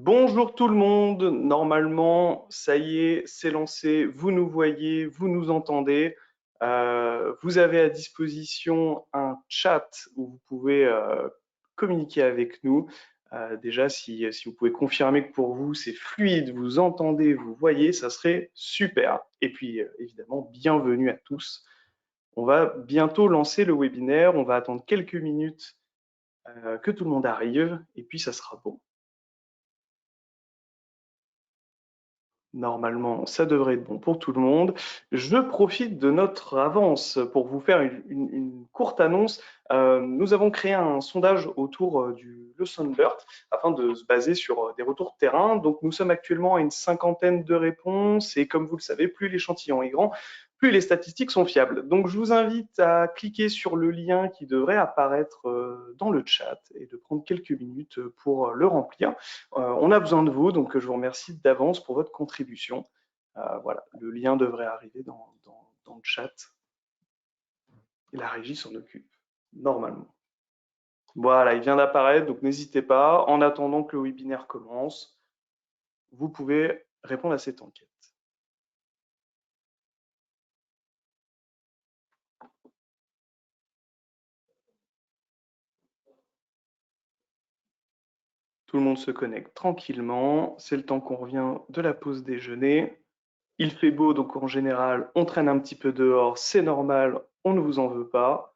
Bonjour tout le monde, normalement ça y est, c'est lancé, vous nous voyez, vous nous entendez. Vous avez à disposition un chat où vous pouvez communiquer avec nous. Déjà, si vous pouvez confirmer que pour vous c'est fluide, vous entendez, vous voyez, ça serait super. Et puis évidemment, bienvenue à tous. On va bientôt lancer le webinaire, on va attendre quelques minutes que tout le monde arrive et puis ça sera bon. Normalement, ça devrait être bon pour tout le monde. Je profite de notre avance pour vous faire une courte annonce. Nous avons créé un sondage autour du Lesson Learned afin de se baser sur des retours de terrain. Donc, nous sommes actuellement à une cinquantaine de réponses et comme vous le savez, plus l'échantillon est grand, plus les statistiques sont fiables. Donc, je vous invite à cliquer sur le lien qui devrait apparaître dans le chat et de prendre quelques minutes pour le remplir. On a besoin de vous, donc je vous remercie d'avance pour votre contribution. Voilà, le lien devrait arriver dans le chat et la régie s'en occupe, normalement. Voilà, il vient d'apparaître, donc n'hésitez pas. En attendant que le webinaire commence, vous pouvez répondre à cette enquête. Tout le monde se connecte tranquillement. C'est le temps qu'on revient de la pause déjeuner. Il fait beau, donc en général, on traîne un petit peu dehors. C'est normal, on ne vous en veut pas.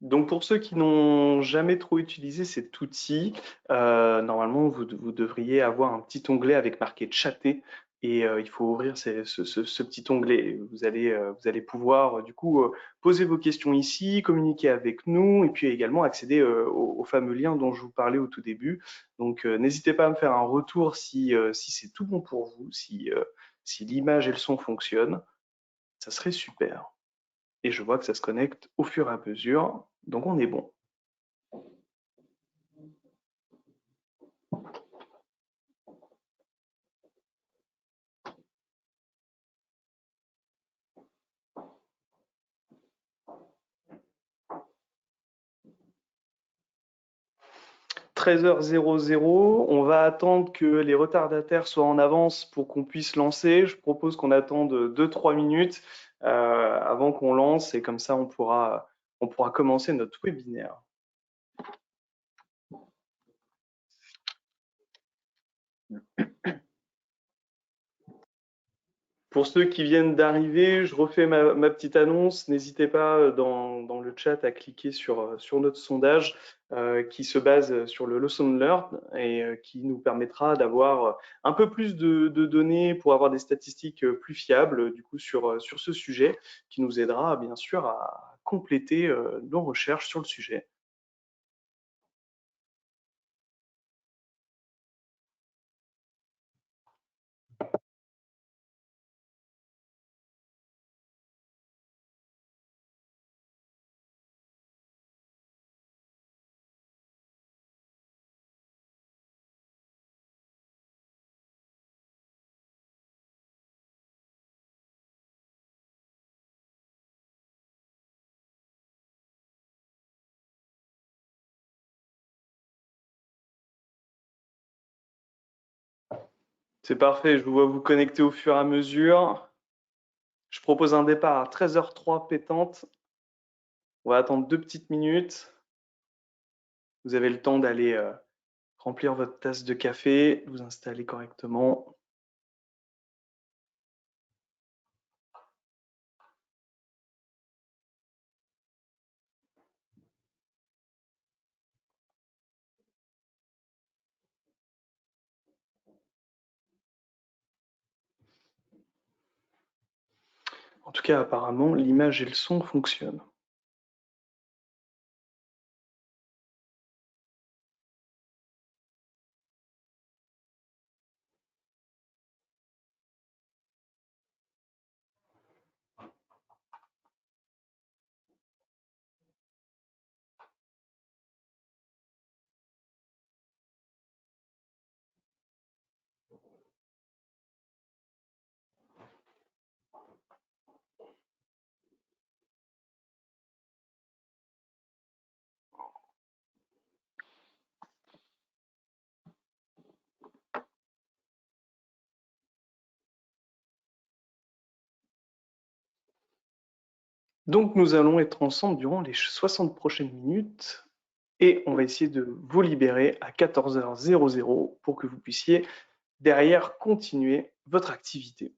Donc pour ceux qui n'ont jamais trop utilisé cet outil, normalement vous devriez avoir un petit onglet avec marqué chatter et il faut ouvrir ce petit onglet. Vous allez pouvoir du coup poser vos questions ici, communiquer avec nous et puis également accéder au fameux lien dont je vous parlais au tout début. Donc n'hésitez pas à me faire un retour si c'est tout bon pour vous, si l'image et le son fonctionnent, ça serait super. Et je vois que ça se connecte au fur et à mesure, donc on est bon. Treize heures 00, on va attendre que les retardataires soient en avance pour qu'on puisse lancer. Je propose qu'on attende 2-3 minutes avant qu'on lance et comme ça on pourra commencer notre webinaire. Pour ceux qui viennent d'arriver, je refais ma petite annonce. N'hésitez pas dans le chat à cliquer sur notre sondage qui se base sur le Lesson Learned et qui nous permettra d'avoir un peu plus de données pour avoir des statistiques plus fiables du coup sur ce sujet qui nous aidera bien sûr à compléter nos recherches sur le sujet. C'est parfait, je vous vois vous connecter au fur et à mesure. Je propose un départ à 13h03 pétante. On va attendre 2 petites minutes. Vous avez le temps d'aller remplir votre tasse de café, vous installer correctement. En tout cas, apparemment, l'image et le son fonctionnent. Donc, nous allons être ensemble durant les 60 prochaines minutes et on va essayer de vous libérer à 14h00 pour que vous puissiez derrière continuer votre activité.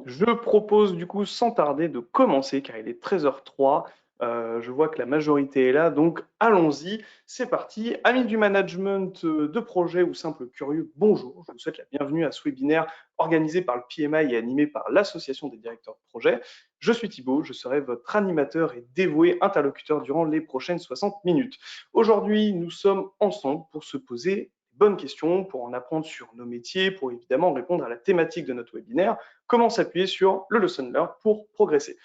Je propose du coup sans tarder de commencer car il est 13h03. Je vois que la majorité est là, donc allons-y, c'est parti. Amis du management de projet ou simples curieux, bonjour. Je vous souhaite la bienvenue à ce webinaire organisé par le PMI et animé par l'Association des directeurs de projet. Je suis Thibaut, je serai votre animateur et dévoué interlocuteur durant les prochaines 60 minutes. Aujourd'hui, nous sommes ensemble pour se poser bonnes questions, pour en apprendre sur nos métiers, pour évidemment répondre à la thématique de notre webinaire, comment s'appuyer sur le Lesson Learn pour progresser.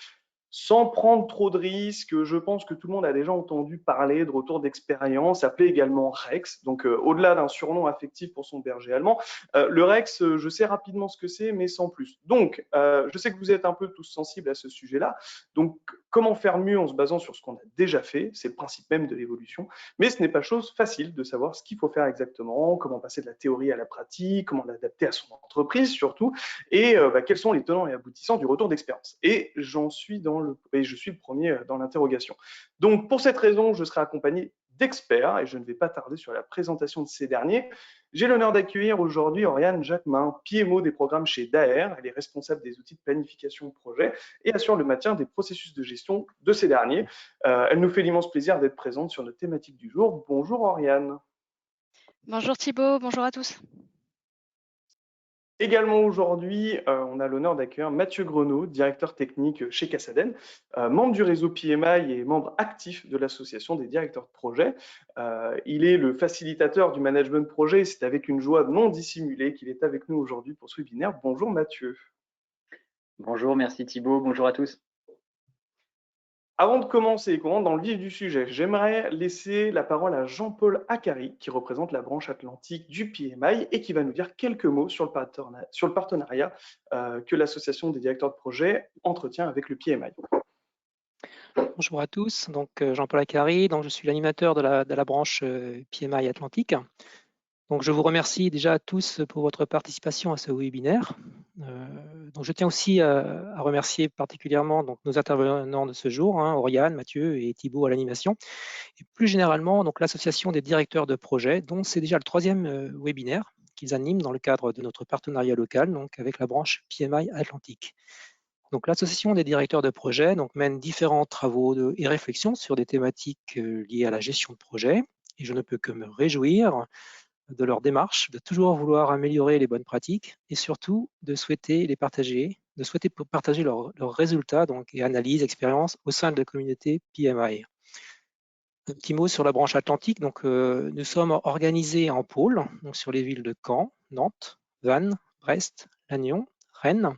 Sans prendre trop de risques, je pense que tout le monde a déjà entendu parler de retour d'expérience, appelé également Rex. Donc, au-delà d'un surnom affectif pour son berger allemand, le Rex, je sais rapidement ce que c'est, mais sans plus. Donc, je sais que vous êtes un peu tous sensibles à ce sujet-là. Donc, comment faire mieux en se basant sur ce qu'on a déjà fait? C'est le principe même de l'évolution. Mais ce n'est pas chose facile de savoir ce qu'il faut faire exactement, comment passer de la théorie à la pratique, comment l'adapter à son entreprise surtout, et quels sont les tenants et aboutissants du retour d'expérience. Et je suis le premier dans l'interrogation. Donc, pour cette raison, je serai accompagné d'experts et je ne vais pas tarder sur la présentation de ces derniers. J'ai l'honneur d'accueillir aujourd'hui Oriane Jacquemin, PMO des programmes chez Daher. Elle est responsable des outils de planification de projet et assure le maintien des processus de gestion de ces derniers. Elle nous fait l'immense plaisir d'être présente sur notre thématique du jour. Bonjour Oriane. Bonjour Thibaut, bonjour à tous. Également aujourd'hui, on a l'honneur d'accueillir Mathieu Grenot, directeur technique chez Casaden, membre du réseau PMI et membre actif de l'association des directeurs de projet. Il est le facilitateur du management projet et c'est avec une joie non dissimulée qu'il est avec nous aujourd'hui pour ce webinaire. Bonjour Mathieu. Bonjour, merci Thibaut, bonjour à tous. Avant de commencer, qu'on rentre dans le vif du sujet, j'aimerais laisser la parole à Jean-Paul Acari, qui représente la branche atlantique du PMI et qui va nous dire quelques mots sur le partenariat que l'association des directeurs de projet entretient avec le PMI. Bonjour à tous, donc Jean-Paul Acari, donc je suis l'animateur de la branche PMI Atlantique. Donc je vous remercie déjà à tous pour votre participation à ce webinaire. Donc je tiens aussi à remercier particulièrement donc, nos intervenants de ce jour, Oriane, Mathieu et Thibaut à l'animation, et plus généralement donc l'association des directeurs de projet, dont c'est déjà le troisième webinaire qu'ils animent dans le cadre de notre partenariat local, donc avec la branche PMI Atlantique. Donc, l'association des directeurs de projet mène différents travaux et réflexions sur des thématiques liées à la gestion de projet. Et je ne peux que me réjouir de leur démarche, de toujours vouloir améliorer les bonnes pratiques et surtout de souhaiter partager leurs résultats et analyses, expériences au sein de la communauté PMI. Un petit mot sur la branche Atlantique. Nous sommes organisés en pôles sur les villes de Caen, Nantes, Vannes, Brest, Lannion, Rennes.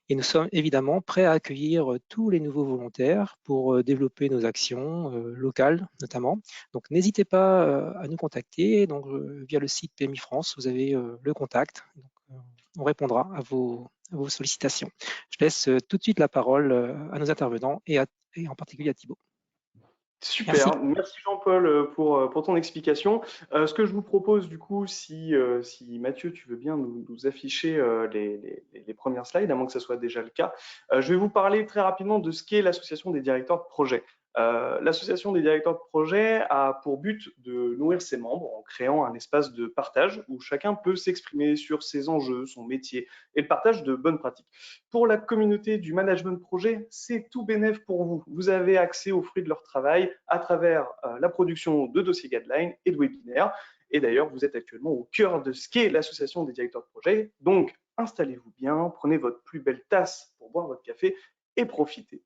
Et nous sommes évidemment prêts à accueillir tous les nouveaux volontaires pour développer nos actions locales notamment. Donc n'hésitez pas à nous contacter via le site PMI France, vous avez le contact. On répondra à vos sollicitations. Je laisse tout de suite la parole à nos intervenants et en particulier à Thibaut. Super, merci Jean-Paul pour ton explication. Ce que je vous propose du coup, si Mathieu, tu veux bien nous afficher les premières slides, à moins que ce soit déjà le cas, je vais vous parler très rapidement de ce qu'est l'association des directeurs de projet. L'association des directeurs de projet a pour but de nourrir ses membres en créant un espace de partage où chacun peut s'exprimer sur ses enjeux, son métier et le partage de bonnes pratiques. Pour la communauté du management de projet, c'est tout bénef pour vous. Vous avez accès aux fruits de leur travail à travers la production de dossiers guidelines et de webinaires. Et d'ailleurs, vous êtes actuellement au cœur de ce qu'est l'association des directeurs de projet. Donc, installez-vous bien, prenez votre plus belle tasse pour boire votre café et profitez.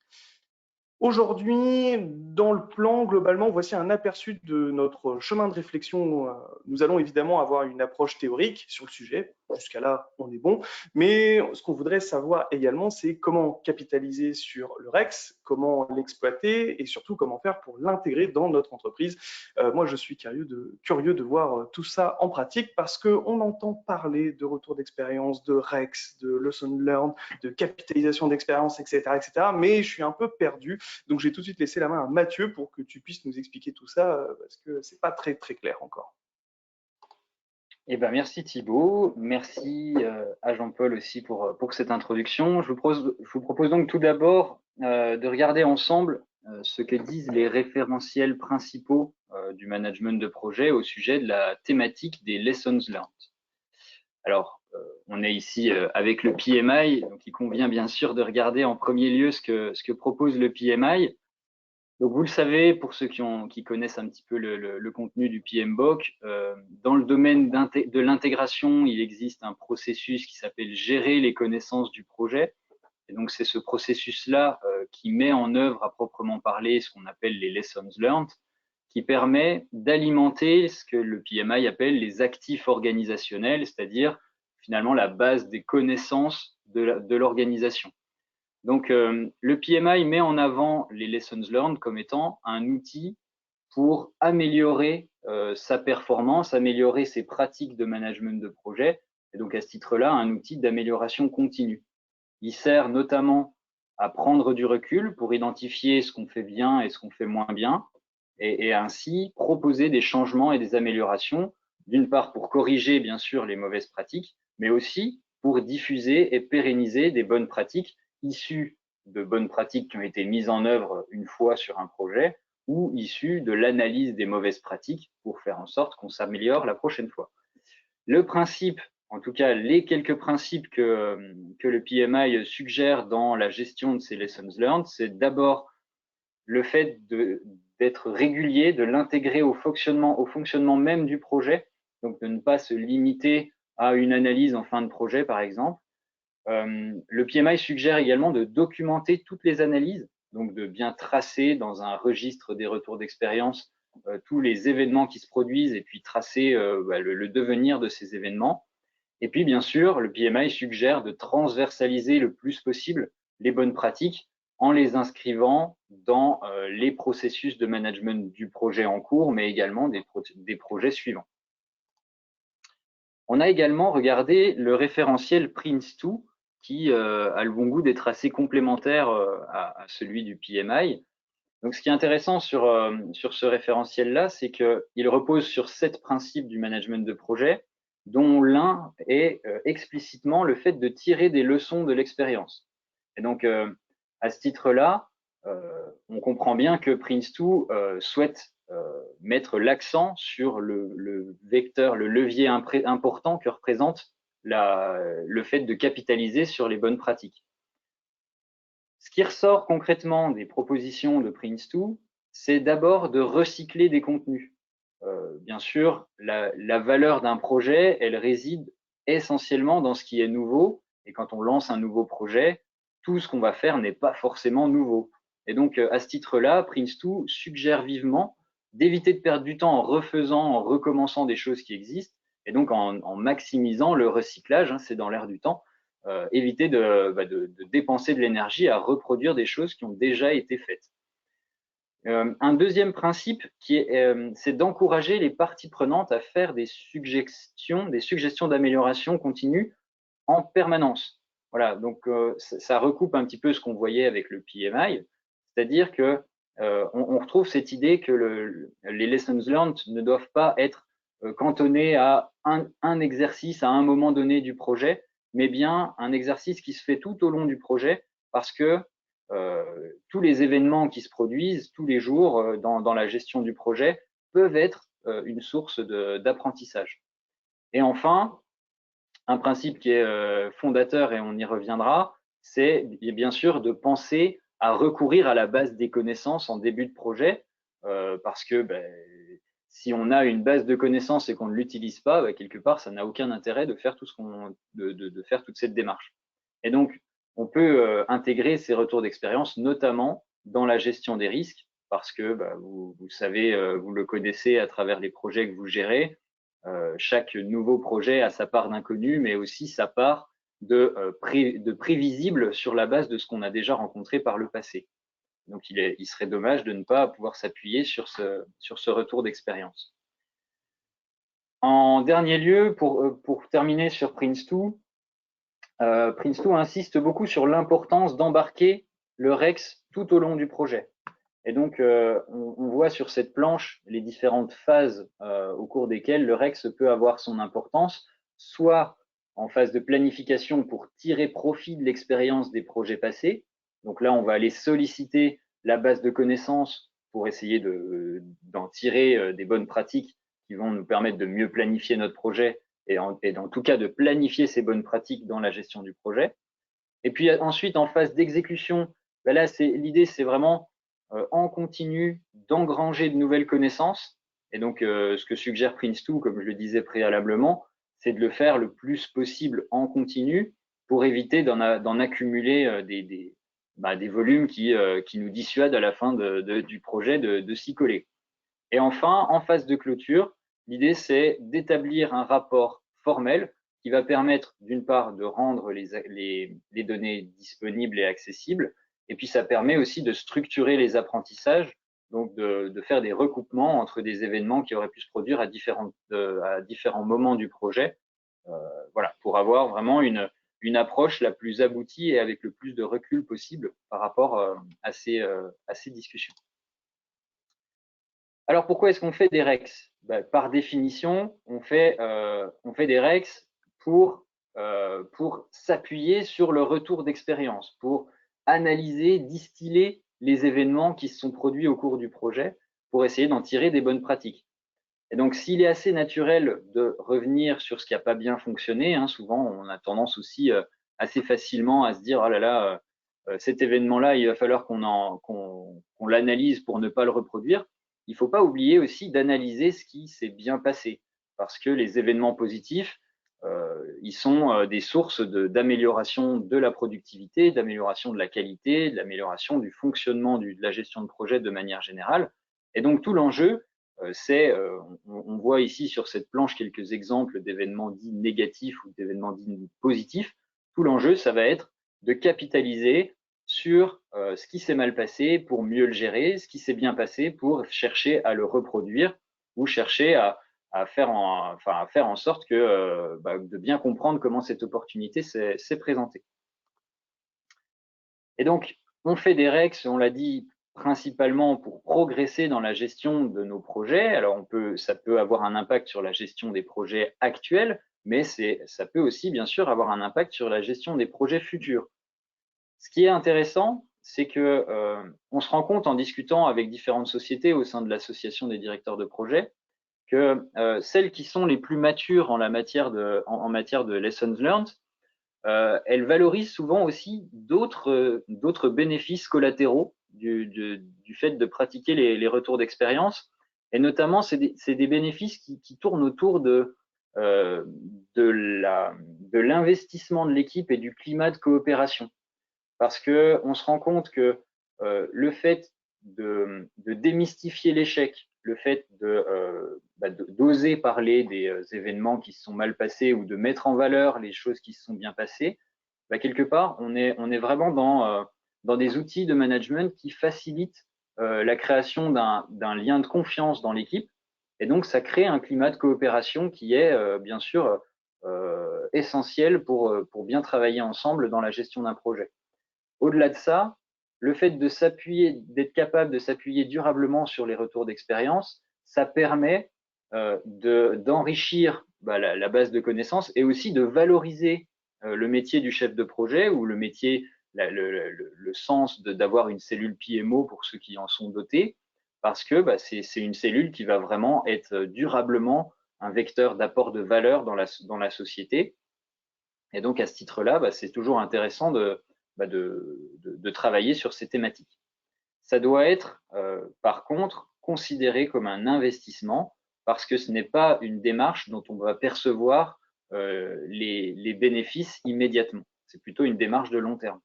Aujourd'hui, dans le plan, globalement, voici un aperçu de notre chemin de réflexion. Nous allons évidemment avoir une approche théorique sur le sujet. Jusqu'à là, on est bon. Mais ce qu'on voudrait savoir également, c'est comment capitaliser sur le Rex, comment l'exploiter et surtout comment faire pour l'intégrer dans notre entreprise. Moi, je suis curieux de voir tout ça en pratique parce qu'on entend parler de retour d'expérience, de Rex, de lesson learned, de capitalisation d'expérience, etc., etc. Mais je suis un peu perdu. Donc, j'ai tout de suite laissé la main à Mathieu pour que tu puisses nous expliquer tout ça parce que c'est pas très, très clair encore. Merci Thibaut, merci à Jean-Paul aussi pour cette introduction. Je vous propose donc tout d'abord de regarder ensemble ce que disent les référentiels principaux du management de projet au sujet de la thématique des lessons learned. Alors, on est ici avec le PMI, donc il convient bien sûr de regarder en premier lieu ce que propose le PMI. Donc, vous le savez, pour ceux qui connaissent un petit peu le contenu du PMBOK, dans le domaine de l'intégration, il existe un processus qui s'appelle gérer les connaissances du projet. Et donc, c'est ce processus-là qui met en œuvre à proprement parler ce qu'on appelle les lessons learned, qui permet d'alimenter ce que le PMI appelle les actifs organisationnels, c'est-à-dire finalement la base des connaissances de l'organisation. Donc, le PMI met en avant les lessons learned comme étant un outil pour améliorer sa performance, améliorer ses pratiques de management de projet, et donc à ce titre-là, un outil d'amélioration continue. Il sert notamment à prendre du recul pour identifier ce qu'on fait bien et ce qu'on fait moins bien, et ainsi proposer des changements et des améliorations, d'une part pour corriger bien sûr les mauvaises pratiques, mais aussi pour diffuser et pérenniser des bonnes pratiques issues de bonnes pratiques qui ont été mises en œuvre une fois sur un projet ou issues de l'analyse des mauvaises pratiques pour faire en sorte qu'on s'améliore la prochaine fois. Le principe, en tout cas les quelques principes que le PMI suggère dans la gestion de ces lessons learned, c'est d'abord le fait d'être régulier, de l'intégrer au fonctionnement même du projet, donc de ne pas se limiter à une analyse en fin de projet, par exemple. Le PMI suggère également de documenter toutes les analyses, donc de bien tracer dans un registre des retours d'expérience tous les événements qui se produisent et puis tracer le devenir de ces événements. Et puis, bien sûr, le PMI suggère de transversaliser le plus possible les bonnes pratiques en les inscrivant dans les processus de management du projet en cours, mais également des projets suivants. On a également regardé le référentiel PRINCE2, qui a le bon goût d'être assez complémentaire à celui du PMI. Donc, ce qui est intéressant sur ce référentiel-là, c'est qu'il repose sur 7 principes du management de projet, dont l'un est explicitement le fait de tirer des leçons de l'expérience. Et donc, à ce titre-là, on comprend bien que PRINCE2 souhaite mettre l'accent sur le vecteur, le levier important que représente le fait de capitaliser sur les bonnes pratiques. Ce qui ressort concrètement des propositions de PRINCE2, c'est d'abord de recycler des contenus. Bien sûr, la valeur d'un projet, elle réside essentiellement dans ce qui est nouveau. Et quand on lance un nouveau projet, tout ce qu'on va faire n'est pas forcément nouveau. Et donc, à ce titre-là, PRINCE2 suggère vivement d'éviter de perdre du temps en refaisant, en recommençant des choses qui existent, et donc en maximisant le recyclage, c'est dans l'air du temps, éviter de dépenser de l'énergie à reproduire des choses qui ont déjà été faites. Un deuxième principe, c'est d'encourager les parties prenantes à faire des suggestions d'amélioration continue en permanence. Voilà, donc ça recoupe un petit peu ce qu'on voyait avec le PMI, c'est-à-dire que on retrouve cette idée que les lessons learned ne doivent pas être cantonnés à un exercice à un moment donné du projet, mais bien un exercice qui se fait tout au long du projet, parce que tous les événements qui se produisent tous les jours dans la gestion du projet peuvent être une source d'apprentissage. Et enfin, un principe qui est fondateur, et on y reviendra, c'est bien sûr de penser à recourir à la base des connaissances en début de projet, parce que si on a une base de connaissances et qu'on ne l'utilise pas, quelque part, ça n'a aucun intérêt de faire de faire toute cette démarche. Et donc, on peut intégrer ces retours d'expérience, notamment dans la gestion des risques, parce que vous savez, vous le connaissez à travers les projets que vous gérez. Chaque nouveau projet a sa part d'inconnu, mais aussi sa part de prévisible sur la base de ce qu'on a déjà rencontré par le passé. Donc, il serait dommage de ne pas pouvoir s'appuyer sur ce retour d'expérience. En dernier lieu, pour terminer sur PRINCE2, PRINCE2 insiste beaucoup sur l'importance d'embarquer le REX tout au long du projet. Et donc, on voit sur cette planche les différentes phases au cours desquelles le REX peut avoir son importance, soit en phase de planification pour tirer profit de l'expérience des projets passés. Donc là, on va aller solliciter la base de connaissances pour essayer d'en tirer des bonnes pratiques qui vont nous permettre de mieux planifier notre projet et en tout cas de planifier ces bonnes pratiques dans la gestion du projet. Et puis ensuite, en phase d'exécution, ben là, l'idée, c'est vraiment en continu d'engranger de nouvelles connaissances. Et donc, ce que suggère Prince2, comme je le disais préalablement, c'est de le faire le plus possible en continu pour éviter d'en accumuler des volumes qui nous dissuadent à la fin du projet de s'y coller. Et enfin, en phase de clôture, l'idée, c'est d'établir un rapport formel qui va permettre, d'une part, de rendre les données disponibles et accessibles, et puis ça permet aussi de structurer les apprentissages, donc de faire des recoupements entre des événements qui auraient pu se produire à différents moments du projet, voilà, pour avoir vraiment une approche la plus aboutie et avec le plus de recul possible par rapport à ces discussions. Alors, pourquoi est-ce qu'on fait des REX? Par définition, on fait des REX pour s'appuyer sur le retour d'expérience, pour analyser, distiller les événements qui se sont produits au cours du projet, pour essayer d'en tirer des bonnes pratiques. Et donc, s'il est assez naturel de revenir sur ce qui n'a pas bien fonctionné, hein, souvent on a tendance aussi assez facilement à se dire « oh là là, cet événement-là, il va falloir qu'on l'analyse pour ne pas le reproduire », il ne faut pas oublier aussi d'analyser ce qui s'est bien passé, parce que les événements positifs, ils sont des sources d'amélioration de la productivité, d'amélioration de la qualité, de l'amélioration du fonctionnement de la gestion de projet de manière générale. Et donc tout l'enjeu, on voit ici sur cette planche quelques exemples d'événements dits négatifs ou d'événements dits positifs. Tout l'enjeu, ça va être de capitaliser sur ce qui s'est mal passé pour mieux le gérer, ce qui s'est bien passé pour chercher à le reproduire ou chercher à faire en sorte de bien comprendre comment cette opportunité s'est présentée. Et donc, on fait des REX, on l'a dit, principalement pour progresser dans la gestion de nos projets. Alors, ça peut avoir un impact sur la gestion des projets actuels, mais ça peut aussi, bien sûr, avoir un impact sur la gestion des projets futurs. Ce qui est intéressant, c'est que on se rend compte en discutant avec différentes sociétés au sein de l'association des directeurs de projet que celles qui sont les plus matures en matière de lessons learned, elles valorisent souvent aussi d'autres bénéfices collatéraux du fait de pratiquer les retours d'expérience. Et notamment, c'est des bénéfices qui tournent autour de l'investissement de l'équipe et du climat de coopération. Parce qu'on se rend compte que le fait de démystifier l'échec, le fait d'oser parler des événements qui se sont mal passés ou de mettre en valeur les choses qui se sont bien passées, quelque part, on est vraiment dans des outils de management qui facilitent la création d'un lien de confiance dans l'équipe. Et donc, ça crée un climat de coopération qui est bien sûr essentiel pour bien travailler ensemble dans la gestion d'un projet. Au-delà de ça, le fait d'être capable de s'appuyer durablement sur les retours d'expérience, ça permet d'enrichir la base de connaissances et aussi de valoriser le métier du chef de projet ou le métier, le sens d'avoir une cellule PMO pour ceux qui en sont dotés, parce que c'est une cellule qui va vraiment être durablement un vecteur d'apport de valeur dans la société. Et donc, à ce titre-là, c'est toujours intéressant de travailler sur ces thématiques. Ça doit être, par contre, considéré comme un investissement parce que ce n'est pas une démarche dont on va percevoir les bénéfices immédiatement. C'est plutôt une démarche de long terme.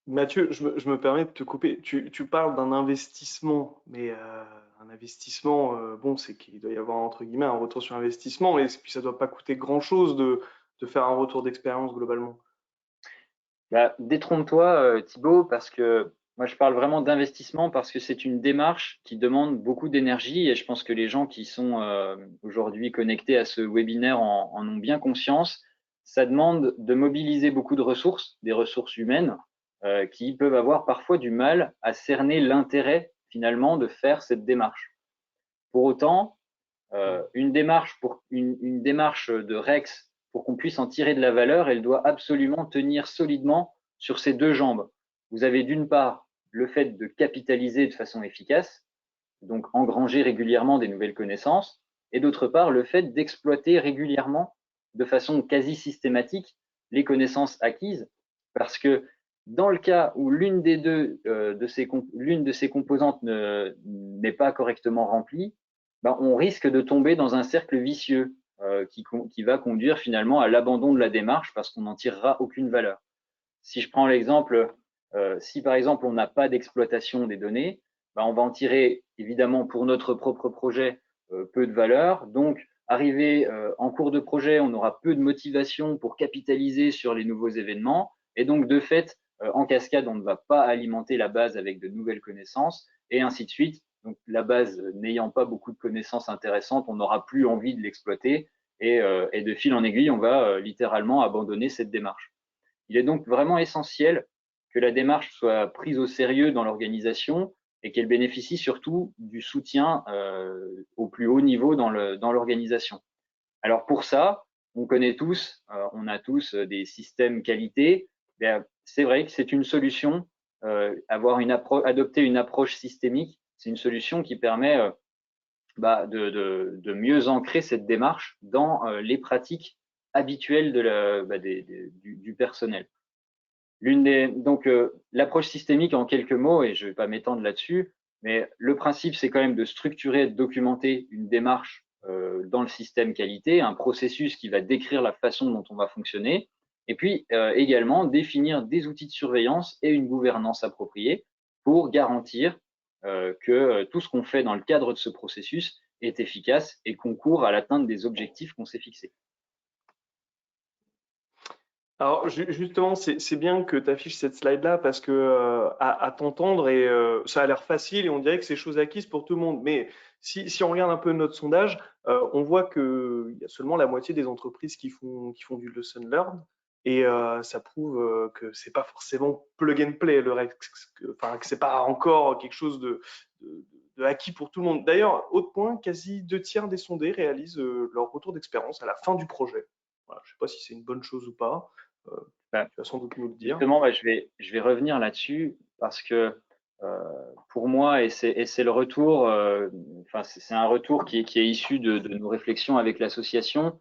Mathieu, je me permets de te couper. Tu parles d'un investissement, mais un investissement, bon, c'est qu'il doit y avoir entre guillemets un retour sur investissement, et puis ça ne doit pas coûter grand-chose de faire un retour d'expérience globalement. Détrompe-toi, Thibaut, parce que moi je parle vraiment d'investissement parce que c'est une démarche qui demande beaucoup d'énergie et je pense que les gens qui sont aujourd'hui connectés à ce webinaire en ont bien conscience. Ça demande de mobiliser beaucoup de ressources, des ressources humaines, qui peuvent avoir parfois du mal à cerner l'intérêt finalement de faire cette démarche. Pour autant, une démarche de REX, pour qu'on puisse en tirer de la valeur, elle doit absolument tenir solidement sur ces deux jambes. Vous avez d'une part le fait de capitaliser de façon efficace, donc engranger régulièrement des nouvelles connaissances, et d'autre part le fait d'exploiter régulièrement de façon quasi systématique les connaissances acquises, parce que dans le cas où l'une de ces composantes n'est pas correctement remplie, ben, on risque de tomber dans un cercle vicieux qui va conduire finalement à l'abandon de la démarche parce qu'on n'en tirera aucune valeur. Si je prends l'exemple, si par exemple on n'a pas d'exploitation des données, ben, on va en tirer évidemment pour notre propre projet peu de valeur. Donc, arrivé en cours de projet, on aura peu de motivation pour capitaliser sur les nouveaux événements. Et donc, de fait, en cascade, on ne va pas alimenter la base avec de nouvelles connaissances et ainsi de suite. Donc, la base n'ayant pas beaucoup de connaissances intéressantes, on n'aura plus envie de l'exploiter et de fil en aiguille, on va littéralement abandonner cette démarche. Il est donc vraiment essentiel que la démarche soit prise au sérieux dans l'organisation et qu'elle bénéficie surtout du soutien au plus haut niveau dans l'organisation. Alors pour ça, on connaît tous, on a tous des systèmes qualité. C'est vrai que c'est une solution, adopter une approche systémique, c'est une solution qui permet de mieux ancrer cette démarche dans les pratiques habituelles du personnel. Donc l'approche systémique en quelques mots, et je ne vais pas m'étendre là-dessus, mais le principe c'est quand même de structurer et de documenter une démarche dans le système qualité, un processus qui va décrire la façon dont on va fonctionner, et puis également définir des outils de surveillance et une gouvernance appropriée pour garantir que tout ce qu'on fait dans le cadre de ce processus est efficace et concourt à l'atteinte des objectifs qu'on s'est fixés. Alors justement, c'est bien que tu affiches cette slide-là parce que à t'entendre, et ça a l'air facile et on dirait que c'est chose acquise pour tout le monde. Mais si on regarde un peu notre sondage, on voit qu'il y a seulement la moitié des entreprises qui font du lesson learn. Et ça prouve que c'est pas forcément plug and play, le reste, enfin que c'est pas encore quelque chose de acquis pour tout le monde. D'ailleurs, autre point, quasi 2/3 des sondés réalisent leur retour d'expérience à la fin du projet. Voilà, je sais pas si c'est une bonne chose ou pas. Tu vas sans doute nous le dire. Justement, je vais revenir là-dessus parce que pour moi, et c'est le retour, c'est un retour qui est issu de nos réflexions avec l'association.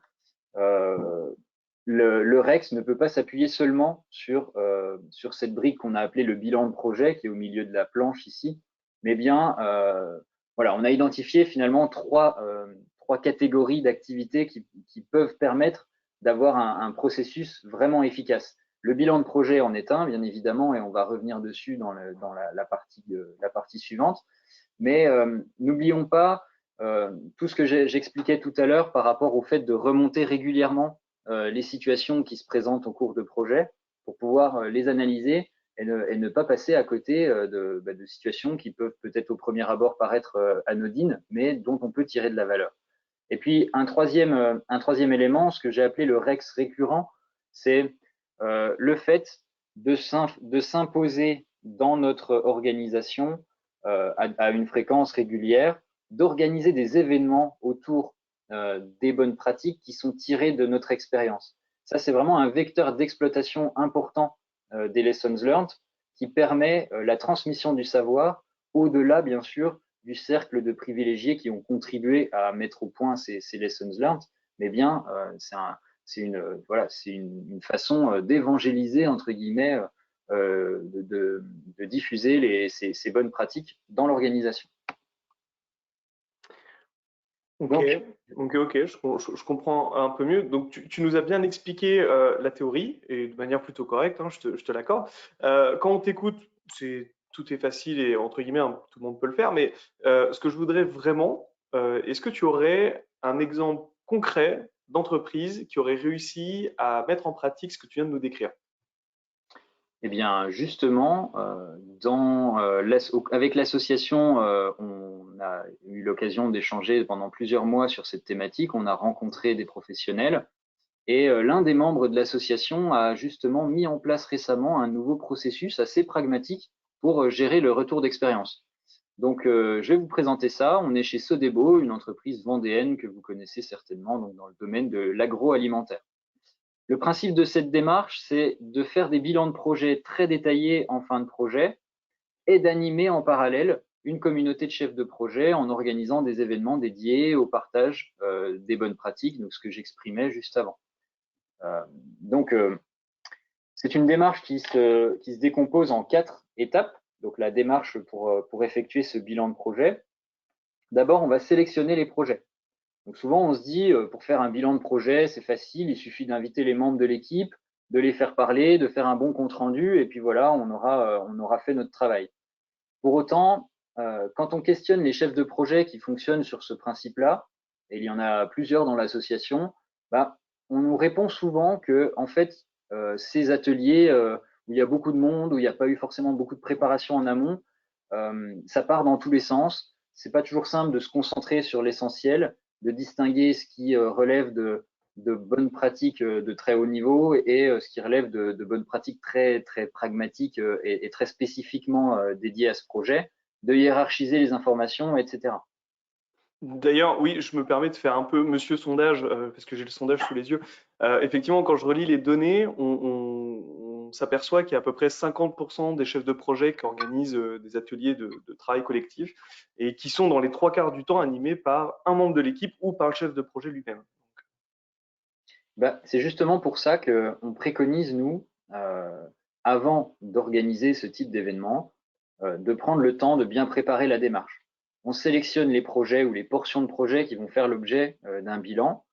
Le REX ne peut pas s'appuyer seulement sur cette brique qu'on a appelée le bilan de projet, qui est au milieu de la planche ici, mais bien, voilà, on a identifié finalement trois catégories d'activités qui peuvent permettre d'avoir un processus vraiment efficace. Le bilan de projet en est un, bien évidemment, et on va revenir dessus dans la partie suivante. Mais n'oublions pas tout ce que j'expliquais tout à l'heure par rapport au fait de remonter régulièrement les situations qui se présentent au cours de projet pour pouvoir les analyser et ne pas passer à côté de situations qui peuvent peut-être au premier abord paraître anodines, mais dont on peut tirer de la valeur. Et puis un troisième élément, ce que j'ai appelé le REX récurrent, c'est le fait de s'imposer dans notre organisation à une fréquence régulière, d'organiser des événements autour des bonnes pratiques qui sont tirées de notre expérience. Ça, c'est vraiment un vecteur d'exploitation important des lessons learned qui permet la transmission du savoir au-delà, bien sûr, du cercle de privilégiés qui ont contribué à mettre au point ces lessons learned, mais bien, c'est une façon d'évangéliser, entre guillemets, de diffuser ces bonnes pratiques dans l'organisation. Ok, je comprends un peu mieux. Donc, tu nous as bien expliqué la théorie, et de manière plutôt correcte, hein, je te l'accorde. Quand on t'écoute, tout est facile et entre guillemets, hein, tout le monde peut le faire, mais ce que je voudrais vraiment, est-ce que tu aurais un exemple concret d'entreprise qui aurait réussi à mettre en pratique ce que tu viens de nous décrire? Eh bien, justement, avec l'association, on a eu l'occasion d'échanger pendant plusieurs mois sur cette thématique. On a rencontré des professionnels et l'un des membres de l'association a justement mis en place récemment un nouveau processus assez pragmatique pour gérer le retour d'expérience. Donc, je vais vous présenter ça. On est chez Sodebo, une entreprise vendéenne que vous connaissez certainement, donc dans le domaine de l'agroalimentaire. Le principe de cette démarche, c'est de faire des bilans de projet très détaillés en fin de projet et d'animer en parallèle une communauté de chefs de projet en organisant des événements dédiés au partage des bonnes pratiques, donc ce que j'exprimais juste avant. Donc, c'est une démarche qui se décompose en 4 étapes. Donc, la démarche pour effectuer ce bilan de projet. D'abord, on va sélectionner les projets. Donc, souvent, on se dit, pour faire un bilan de projet, c'est facile, il suffit d'inviter les membres de l'équipe, de les faire parler, de faire un bon compte-rendu, et puis voilà, on aura fait notre travail. Pour autant, quand on questionne les chefs de projet qui fonctionnent sur ce principe-là, et il y en a plusieurs dans l'association, on nous répond souvent que, en fait, ces ateliers où il y a beaucoup de monde, où il n'y a pas eu forcément beaucoup de préparation en amont, ça part dans tous les sens. C'est pas toujours simple de se concentrer sur l'essentiel, de distinguer ce qui relève de bonnes pratiques de très haut niveau et ce qui relève de bonnes pratiques très, très pragmatiques et très spécifiquement dédiées à ce projet, de hiérarchiser les informations, etc. D'ailleurs, oui, je me permets de faire un peu monsieur sondage, parce que j'ai le sondage sous les yeux. Effectivement, quand je relis les données, on s'aperçoit qu'il y a à peu près 50% des chefs de projet qui organisent des ateliers de travail collectif et qui sont dans les 3/4 du temps animés par un membre de l'équipe ou par le chef de projet lui-même. C'est justement pour ça qu'on préconise, nous, avant d'organiser ce type d'événement, de prendre le temps de bien préparer la démarche. On sélectionne les projets ou les portions de projets qui vont faire l'objet d'un bilan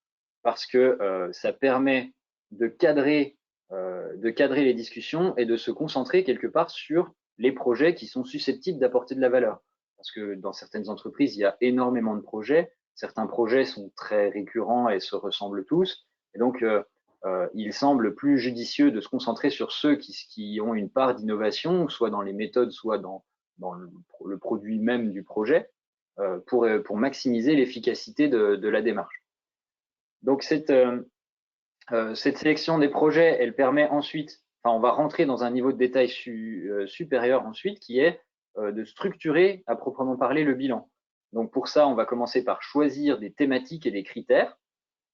parce que ça permet de cadrer les discussions et de se concentrer quelque part sur les projets qui sont susceptibles d'apporter de la valeur. Parce que dans certaines entreprises, il y a énormément de projets. Certains projets sont très récurrents et se ressemblent tous. Et donc, il semble plus judicieux de se concentrer sur ceux qui ont une part d'innovation, soit dans les méthodes, soit dans le produit même du projet, pour maximiser l'efficacité de la démarche. Donc, cette sélection des projets, elle permet ensuite, on va rentrer dans un niveau de détail supérieur ensuite, qui est de structurer à proprement parler le bilan. Donc, pour ça, on va commencer par choisir des thématiques et des critères.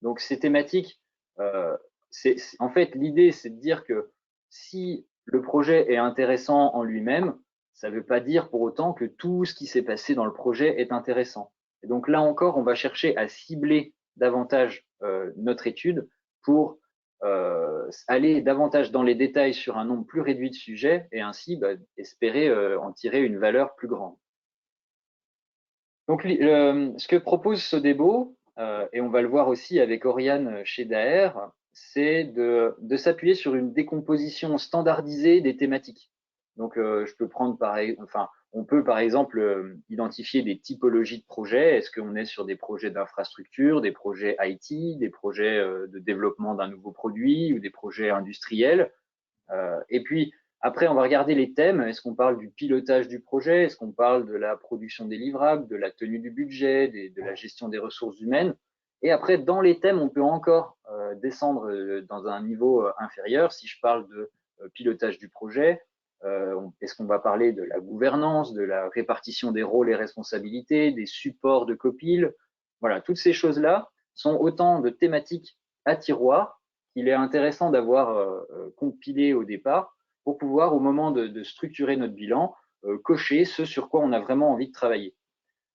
Donc, ces thématiques, en fait, l'idée, c'est de dire que si le projet est intéressant en lui-même, ça ne veut pas dire pour autant que tout ce qui s'est passé dans le projet est intéressant. Et donc là encore, on va chercher à cibler davantage notre étude pour aller davantage dans les détails sur un nombre plus réduit de sujets et ainsi espérer en tirer une valeur plus grande. Donc, ce que propose Sodebo, et on va le voir aussi avec Oriane chez Daher, c'est de s'appuyer sur une décomposition standardisée des thématiques. Donc, on peut par exemple identifier des typologies de projets. Est-ce qu'on est sur des projets d'infrastructure, des projets IT, des projets de développement d'un nouveau produit ou des projets industriels? Et puis, après, on va regarder les thèmes. Est-ce qu'on parle du pilotage du projet? Est-ce qu'on parle de la production des livrables, de la tenue du budget, de la gestion des ressources humaines? Et après, dans les thèmes, on peut encore descendre dans un niveau inférieur. Si je parle de pilotage du projet, est-ce qu'on va parler de la gouvernance, de la répartition des rôles et responsabilités, des supports de copil? Voilà, toutes ces choses-là sont autant de thématiques à tiroir qu'il est intéressant d'avoir compilé au départ pour pouvoir, au moment de structurer notre bilan, cocher ce sur quoi on a vraiment envie de travailler.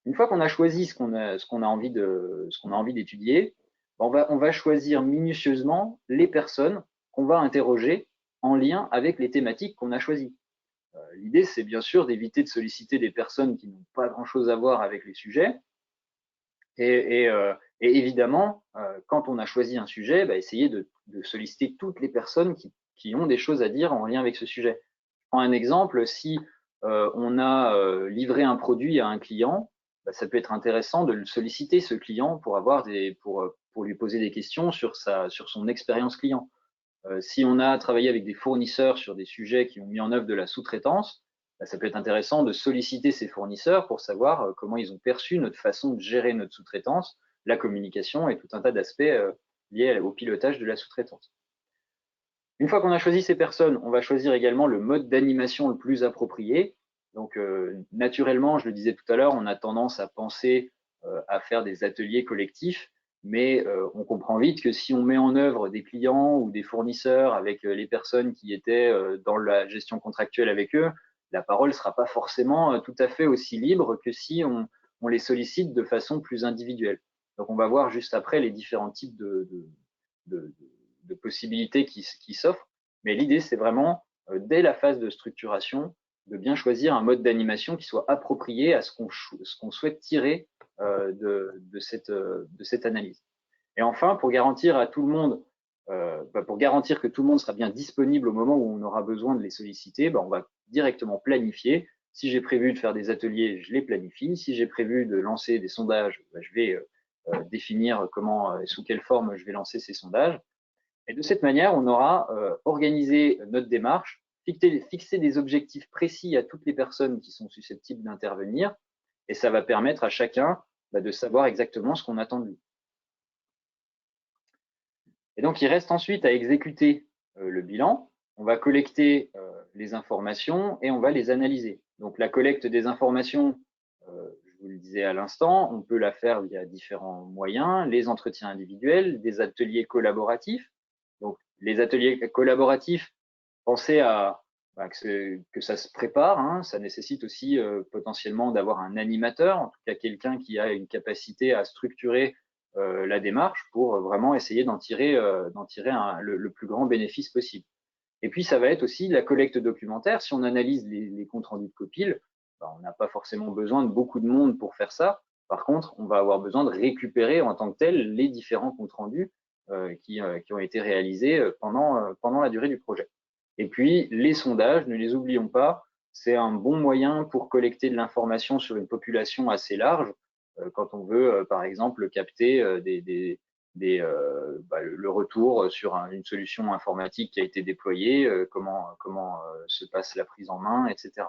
Une fois qu'on a choisi ce qu'on a envie d'étudier, on va choisir minutieusement les personnes qu'on va interroger en lien avec les thématiques qu'on a choisies. L'idée, c'est bien sûr d'éviter de solliciter des personnes qui n'ont pas grand-chose à voir avec les sujets. Et évidemment, quand on a choisi un sujet, essayer de solliciter toutes les personnes qui ont des choses à dire en lien avec ce sujet. Je prends un exemple, si on a livré un produit à un client, ça peut être intéressant de le solliciter, ce client, pour lui poser des questions sur son expérience client. Si on a travaillé avec des fournisseurs sur des sujets qui ont mis en œuvre de la sous-traitance, ça peut être intéressant de solliciter ces fournisseurs pour savoir comment ils ont perçu notre façon de gérer notre sous-traitance, la communication et tout un tas d'aspects liés au pilotage de la sous-traitance. Une fois qu'on a choisi ces personnes, on va choisir également le mode d'animation le plus approprié. Donc, naturellement, je le disais tout à l'heure, on a tendance à penser à faire des ateliers collectifs, mais on comprend vite que si on met en œuvre des clients ou des fournisseurs avec les personnes qui étaient dans la gestion contractuelle avec eux, la parole ne sera pas forcément tout à fait aussi libre que si on les sollicite de façon plus individuelle. Donc, on va voir juste après les différents types de possibilités qui s'offrent. Mais l'idée, c'est vraiment, dès la phase de structuration, de bien choisir un mode d'animation qui soit approprié à ce qu'on souhaite tirer de cette analyse. Et enfin, pour garantir à tout le monde, pour garantir que tout le monde sera bien disponible au moment où on aura besoin de les solliciter, on va directement planifier. Si j'ai prévu de faire des ateliers, je les planifie. Si j'ai prévu de lancer des sondages, je vais définir comment, sous quelle forme je vais lancer ces sondages. Et de cette manière, on aura organisé notre démarche, fixé des objectifs précis à toutes les personnes qui sont susceptibles d'intervenir, et ça va permettre à chacun de savoir exactement ce qu'on attend de lui. Et donc, il reste ensuite à exécuter le bilan. On va collecter les informations et on va les analyser. Donc, la collecte des informations, je vous le disais à l'instant, on peut la faire via différents moyens, les entretiens individuels, des ateliers collaboratifs. Donc, les ateliers collaboratifs, pensez à que ça se prépare, hein, ça nécessite aussi potentiellement d'avoir un animateur, en tout cas quelqu'un qui a une capacité à structurer la démarche pour vraiment essayer d'en tirer le plus grand bénéfice possible. Et puis, ça va être aussi la collecte documentaire. Si on analyse les comptes rendus de Copil, on n'a pas forcément besoin de beaucoup de monde pour faire ça. Par contre, on va avoir besoin de récupérer en tant que tel les différents comptes rendus qui ont été réalisés pendant la durée du projet. Et puis, les sondages, ne les oublions pas, c'est un bon moyen pour collecter de l'information sur une population assez large, quand on veut, par exemple, capter le retour sur une solution informatique qui a été déployée, comment se passe la prise en main, etc.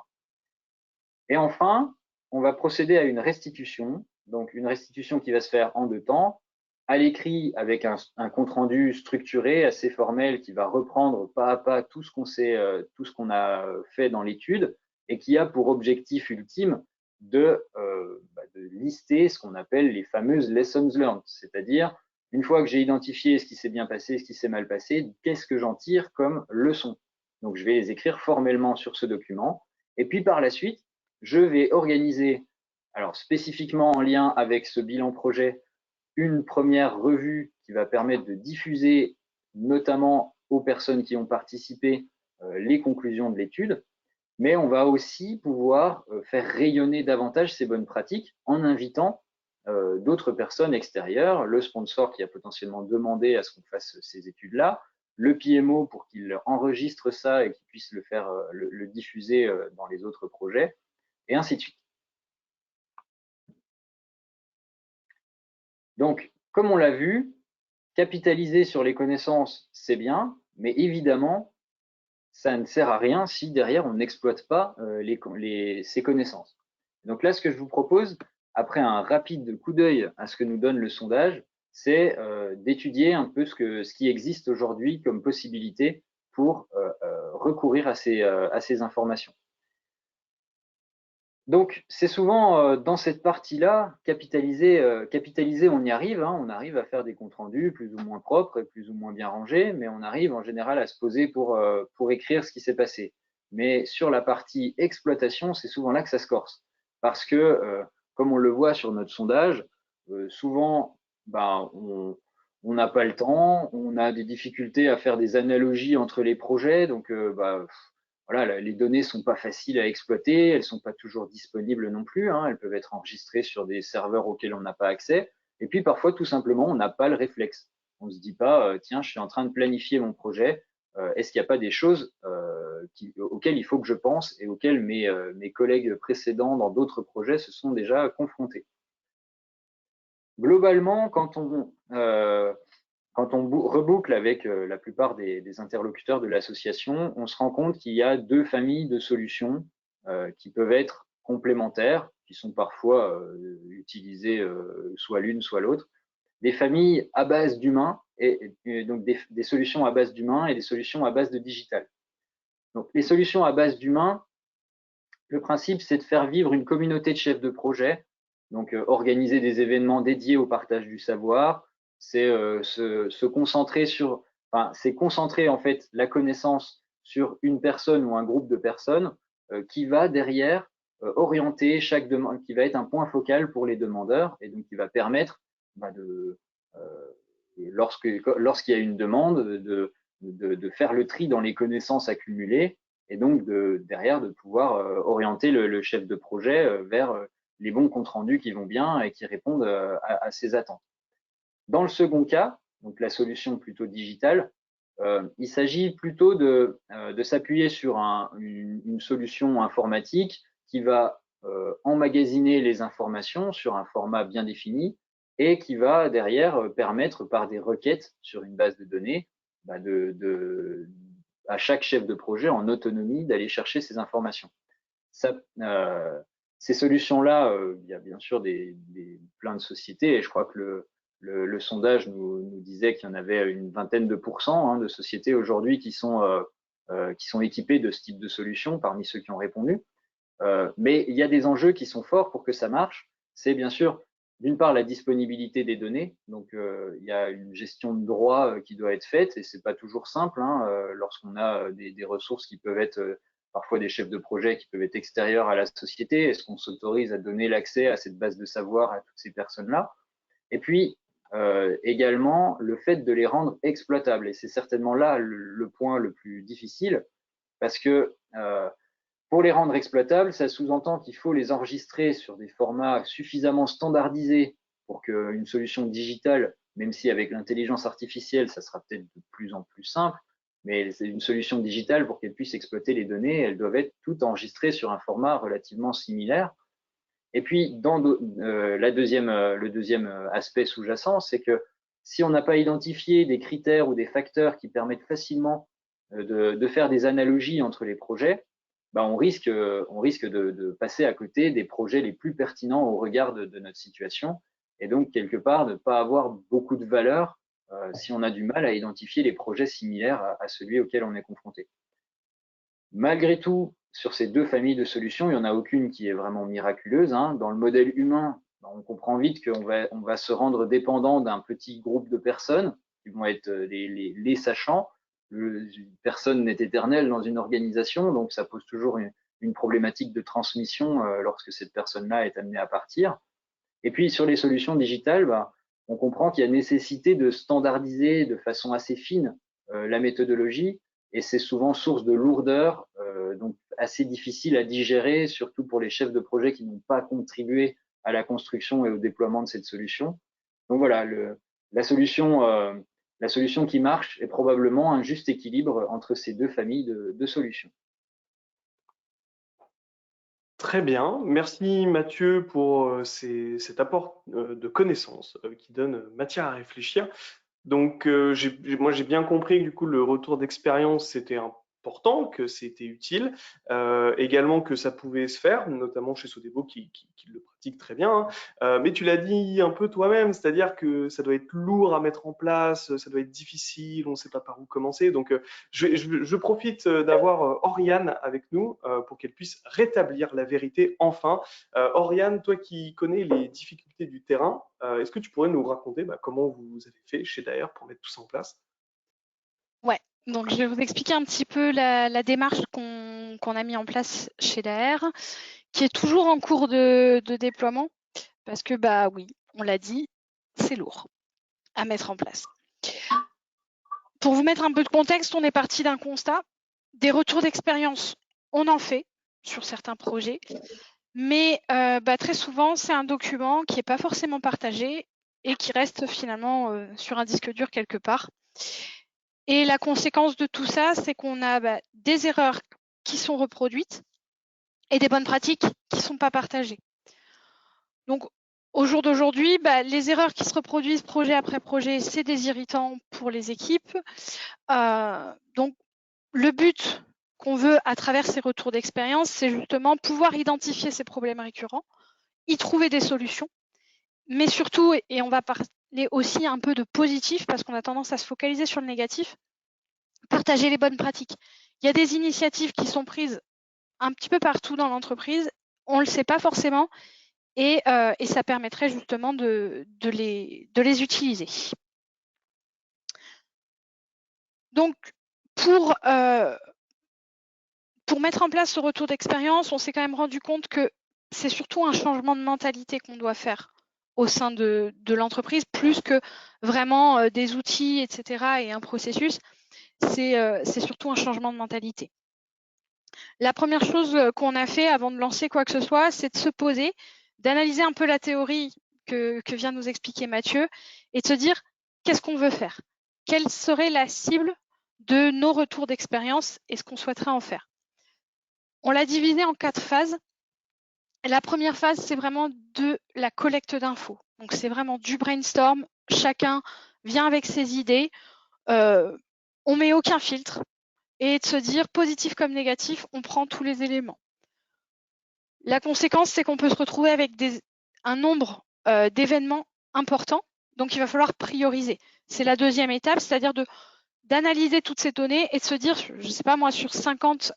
Et enfin, on va procéder à une restitution, donc une restitution qui va se faire en 2 temps, à l'écrit avec un compte-rendu structuré, assez formel, qui va reprendre pas à pas tout ce qu'on a fait dans l'étude et qui a pour objectif ultime de lister ce qu'on appelle les fameuses lessons learned, c'est-à-dire une fois que j'ai identifié ce qui s'est bien passé, ce qui s'est mal passé, qu'est-ce que j'en tire comme leçon. Donc je vais les écrire formellement sur ce document et puis par la suite, je vais organiser, alors spécifiquement en lien avec ce bilan projet, une première revue qui va permettre de diffuser notamment aux personnes qui ont participé les conclusions de l'étude, mais on va aussi pouvoir faire rayonner davantage ces bonnes pratiques en invitant d'autres personnes extérieures, le sponsor qui a potentiellement demandé à ce qu'on fasse ces études-là, le PMO pour qu'il enregistre ça et qu'il puisse le diffuser dans les autres projets, et ainsi de suite. Donc, comme on l'a vu, capitaliser sur les connaissances, c'est bien, mais évidemment, ça ne sert à rien si derrière on n'exploite pas ces connaissances. Donc là, ce que je vous propose, après un rapide coup d'œil à ce que nous donne le sondage, c'est d'étudier un peu ce qui existe aujourd'hui comme possibilité pour recourir à ces informations. Donc, c'est souvent dans cette partie-là, capitaliser, on y arrive, hein, on arrive à faire des comptes rendus plus ou moins propres et plus ou moins bien rangés, mais on arrive en général à se poser pour écrire ce qui s'est passé. Mais sur la partie exploitation, c'est souvent là que ça se corse. Parce que, comme on le voit sur notre sondage, souvent, on n'a pas le temps, on a des difficultés à faire des analogies entre les projets, donc voilà, les données sont pas faciles à exploiter, elles sont pas toujours disponibles non plus, hein, elles peuvent être enregistrées sur des serveurs auxquels on n'a pas accès. Et puis parfois, tout simplement, on n'a pas le réflexe. On se dit pas, tiens, je suis en train de planifier mon projet, est-ce qu'il n'y a pas des choses auxquelles il faut que je pense et auxquelles mes collègues précédents dans d'autres projets se sont déjà confrontés. Globalement, quand on reboucle avec la plupart des interlocuteurs de l'association, on se rend compte qu'il y a 2 familles de solutions qui peuvent être complémentaires, qui sont parfois utilisées soit l'une, soit l'autre. Des familles à base d'humains, et donc des solutions à base d'humains et des solutions à base de digital. Donc, les solutions à base d'humains, Le principe, c'est de faire vivre une communauté de chefs de projet, donc organiser des événements dédiés au partage du savoir, c'est se concentrer sur, enfin, c'est concentrer en fait la connaissance sur une personne ou un groupe de personnes qui va derrière orienter chaque demande, qui va être un point focal pour les demandeurs et donc qui va permettre lorsqu'il y a une demande de faire le tri dans les connaissances accumulées et donc derrière de pouvoir orienter le chef de projet vers les bons comptes rendus qui vont bien et qui répondent à ses attentes. Dans le second cas, donc la solution plutôt digitale, il s'agit plutôt de s'appuyer sur une solution informatique qui va emmagasiner les informations sur un format bien défini et qui va derrière permettre par des requêtes sur une base de données à chaque chef de projet en autonomie d'aller chercher ces informations. Ces solutions-là, il y a bien sûr plein de sociétés et je crois que le sondage nous disait qu'il y en avait une vingtaine de pourcents de sociétés aujourd'hui qui sont équipées de ce type de solution parmi ceux qui ont répondu. Mais il y a des enjeux qui sont forts pour que ça marche. C'est bien sûr, d'une part, la disponibilité des données. Donc, il y a une gestion de droit qui doit être faite et c'est pas toujours simple lorsqu'on a des ressources qui peuvent être parfois des chefs de projet qui peuvent être extérieurs à la société. Est-ce qu'on s'autorise à donner l'accès à cette base de savoir à toutes ces personnes-là? Et puis, également, le fait de les rendre exploitables. Et c'est certainement là le point le plus difficile parce que pour les rendre exploitables, ça sous-entend qu'il faut les enregistrer sur des formats suffisamment standardisés pour qu'une solution digitale, même si avec l'intelligence artificielle, ça sera peut-être de plus en plus simple, mais c'est une solution digitale pour qu'elle puisse exploiter les données, elles doivent être toutes enregistrées sur un format relativement similaire. Et puis, dans le deuxième aspect sous-jacent, c'est que si on n'a pas identifié des critères ou des facteurs qui permettent facilement de faire des analogies entre les projets, on risque de passer à côté des projets les plus pertinents au regard de notre situation et donc quelque part de ne pas avoir beaucoup de valeur si on a du mal à identifier les projets similaires à celui auquel on est confronté. Malgré tout, sur ces deux familles de solutions, il n'y en a aucune qui est vraiment miraculeuse. Dans le modèle humain, on comprend vite qu'on va se rendre dépendant d'un petit groupe de personnes qui vont être les sachants. Personne n'est éternel dans une organisation, donc ça pose toujours une problématique de transmission lorsque cette personne-là est amenée à partir. Et puis sur les solutions digitales, on comprend qu'il y a nécessité de standardiser de façon assez fine la méthodologie, et c'est souvent source de lourdeur, donc assez difficile à digérer, surtout pour les chefs de projet qui n'ont pas contribué à la construction et au déploiement de cette solution. Donc voilà, la solution qui marche est probablement un juste équilibre entre ces deux familles de solutions. Très bien, merci Mathieu pour cet apport de connaissances qui donne matière à réfléchir. Donc moi j'ai bien compris que du coup le retour d'expérience c'était important, que c'était utile, également que ça pouvait se faire, notamment chez Sodebo qui le pratique très bien. Mais tu l'as dit un peu toi-même, c'est-à-dire que ça doit être lourd à mettre en place, ça doit être difficile, on ne sait pas par où commencer. Donc je profite d'avoir Oriane avec nous pour qu'elle puisse rétablir la vérité enfin. Oriane, toi qui connais les difficultés du terrain, est-ce que tu pourrais nous raconter comment vous avez fait chez Daher pour mettre tout ça en place? Ouais, donc je vais vous expliquer un petit peu la démarche qu'on a mis en place chez Daher, qui est toujours en cours de déploiement, parce que oui, on l'a dit, c'est lourd à mettre en place. Pour vous mettre un peu de contexte, on est parti d'un constat, des retours d'expérience, on en fait sur certains projets, mais très souvent, c'est un document qui n'est pas forcément partagé et qui reste finalement sur un disque dur quelque part. Et la conséquence de tout ça, c'est qu'on a des erreurs qui sont reproduites et des bonnes pratiques qui ne sont pas partagées. Donc, au jour d'aujourd'hui, les erreurs qui se reproduisent projet après projet, c'est des irritants pour les équipes. Donc, le but qu'on veut à travers ces retours d'expérience, c'est justement pouvoir identifier ces problèmes récurrents, y trouver des solutions, mais surtout, et on va parler aussi un peu de positif, parce qu'on a tendance à se focaliser sur le négatif, partager les bonnes pratiques. Il y a des initiatives qui sont prises un petit peu partout dans l'entreprise. On ne le sait pas forcément et ça permettrait justement de les utiliser. Donc, pour mettre en place ce retour d'expérience, on s'est quand même rendu compte que c'est surtout un changement de mentalité qu'on doit faire au sein de l'entreprise, plus que vraiment des outils, etc. et un processus. C'est surtout un changement de mentalité. La première chose qu'on a fait avant de lancer quoi que ce soit, c'est de se poser, d'analyser un peu la théorie que vient nous expliquer Mathieu et de se dire qu'est-ce qu'on veut faire? Quelle serait la cible de nos retours d'expérience et ce qu'on souhaiterait en faire? On l'a divisé en 4 phases. La première phase, c'est vraiment de la collecte d'infos. Donc, c'est vraiment du brainstorm. Chacun vient avec ses idées. On met aucun filtre. Et de se dire, positif comme négatif, on prend tous les éléments. La conséquence, c'est qu'on peut se retrouver avec un nombre d'événements importants. Donc, il va falloir prioriser. C'est la deuxième étape, c'est-à-dire d'analyser toutes ces données et de se dire, je ne sais pas moi, sur 50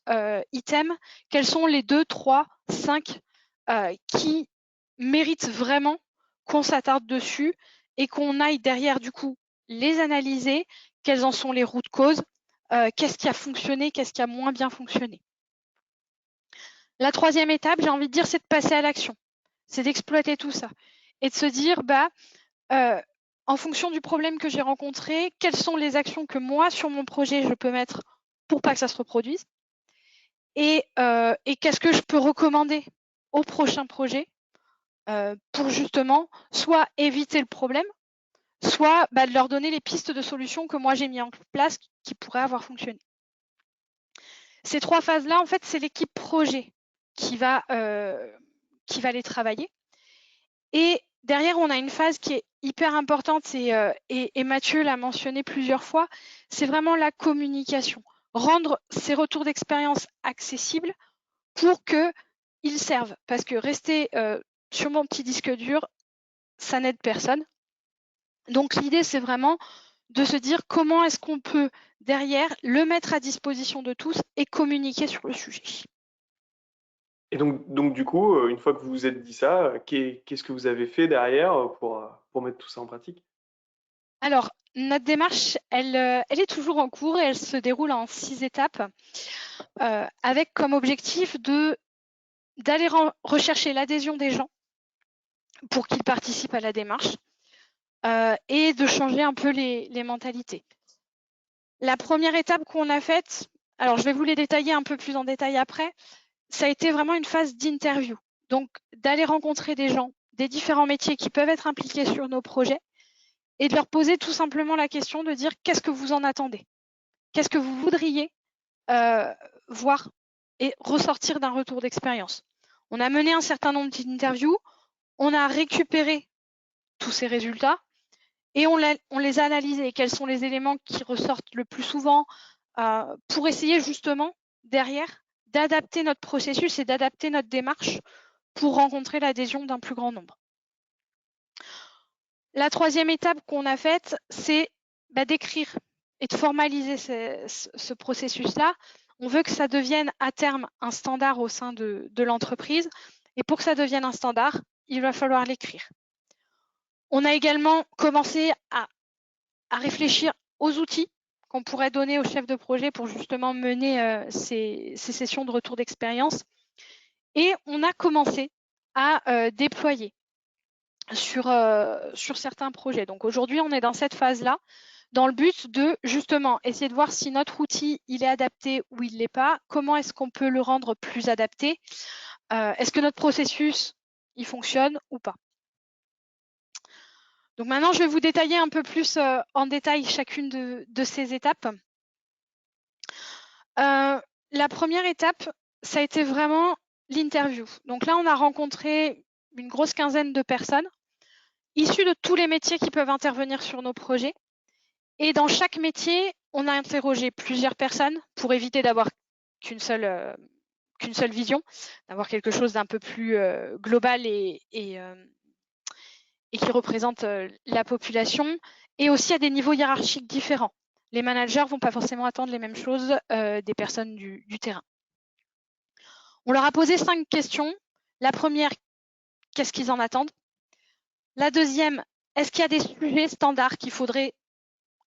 items, quels sont les 2, 3, 5 qui méritent vraiment qu'on s'attarde dessus et qu'on aille derrière, du coup, les analyser, quelles en sont les routes causes, qu'est-ce qui a fonctionné, qu'est-ce qui a moins bien fonctionné. La troisième étape, j'ai envie de dire, c'est de passer à l'action. C'est d'exploiter tout ça et de se dire, en fonction du problème que j'ai rencontré, quelles sont les actions que moi, sur mon projet, je peux mettre pour pas que ça se reproduise et qu'est-ce que je peux recommander au prochain projet pour justement soit éviter le problème, soit de leur donner les pistes de solutions que moi j'ai mis en place qui pourraient avoir fonctionné. Ces 3 phases-là, en fait, c'est l'équipe projet qui va les travailler. Et derrière, on a une phase qui est hyper importante et Mathieu l'a mentionné plusieurs fois, c'est vraiment la communication. Rendre ces retours d'expérience accessibles pour qu'ils servent. Parce que rester sur mon petit disque dur, ça n'aide personne. Donc l'idée, c'est vraiment de se dire comment est-ce qu'on peut, derrière, le mettre à disposition de tous et communiquer sur le sujet. Et donc du coup, une fois que vous vous êtes dit ça, qu'est-ce que vous avez fait derrière pour mettre tout ça en pratique? Alors, notre démarche, elle est toujours en cours et elle se déroule en 6 étapes avec comme objectif d'aller rechercher l'adhésion des gens pour qu'ils participent à la démarche et de changer un peu les mentalités. La première étape qu'on a faite, alors je vais vous les détailler un peu plus en détail après, ça a été vraiment une phase d'interview. Donc, d'aller rencontrer des gens des différents métiers qui peuvent être impliqués sur nos projets et de leur poser tout simplement la question de dire qu'est-ce que vous en attendez? Qu'est-ce que vous voudriez voir et ressortir d'un retour d'expérience? On a mené un certain nombre d'interviews, on a récupéré tous ces résultats et on les a analysés. Quels sont les éléments qui ressortent le plus souvent pour essayer justement derrière d'adapter notre processus et d'adapter notre démarche pour rencontrer l'adhésion d'un plus grand nombre. La troisième étape qu'on a faite, c'est d'écrire et de formaliser ce processus-là. On veut que ça devienne à terme un standard au sein de l'entreprise. Et pour que ça devienne un standard, il va falloir l'écrire. On a également commencé à réfléchir aux outils qu'on pourrait donner aux chefs de projet pour justement mener ces sessions de retour d'expérience. Et on a commencé à déployer sur certains projets. Donc aujourd'hui, on est dans cette phase-là, dans le but de justement essayer de voir si notre outil il est adapté ou il ne l'est pas, comment est-ce qu'on peut le rendre plus adapté, est-ce que notre processus il fonctionne ou pas. Donc maintenant, je vais vous détailler un peu plus en détail chacune de ces étapes. La première étape, ça a été vraiment l'interview. Donc là, on a rencontré une grosse quinzaine de personnes issus de tous les métiers qui peuvent intervenir sur nos projets. Et dans chaque métier, on a interrogé plusieurs personnes pour éviter d'avoir qu'une seule vision, d'avoir quelque chose d'un peu plus global et qui représente la population, et aussi à des niveaux hiérarchiques différents. Les managers ne vont pas forcément attendre les mêmes choses des personnes du terrain. On leur a posé 5 questions. La première, qu'est-ce qu'ils en attendent? La deuxième, est-ce qu'il y a des sujets standards qu'il faudrait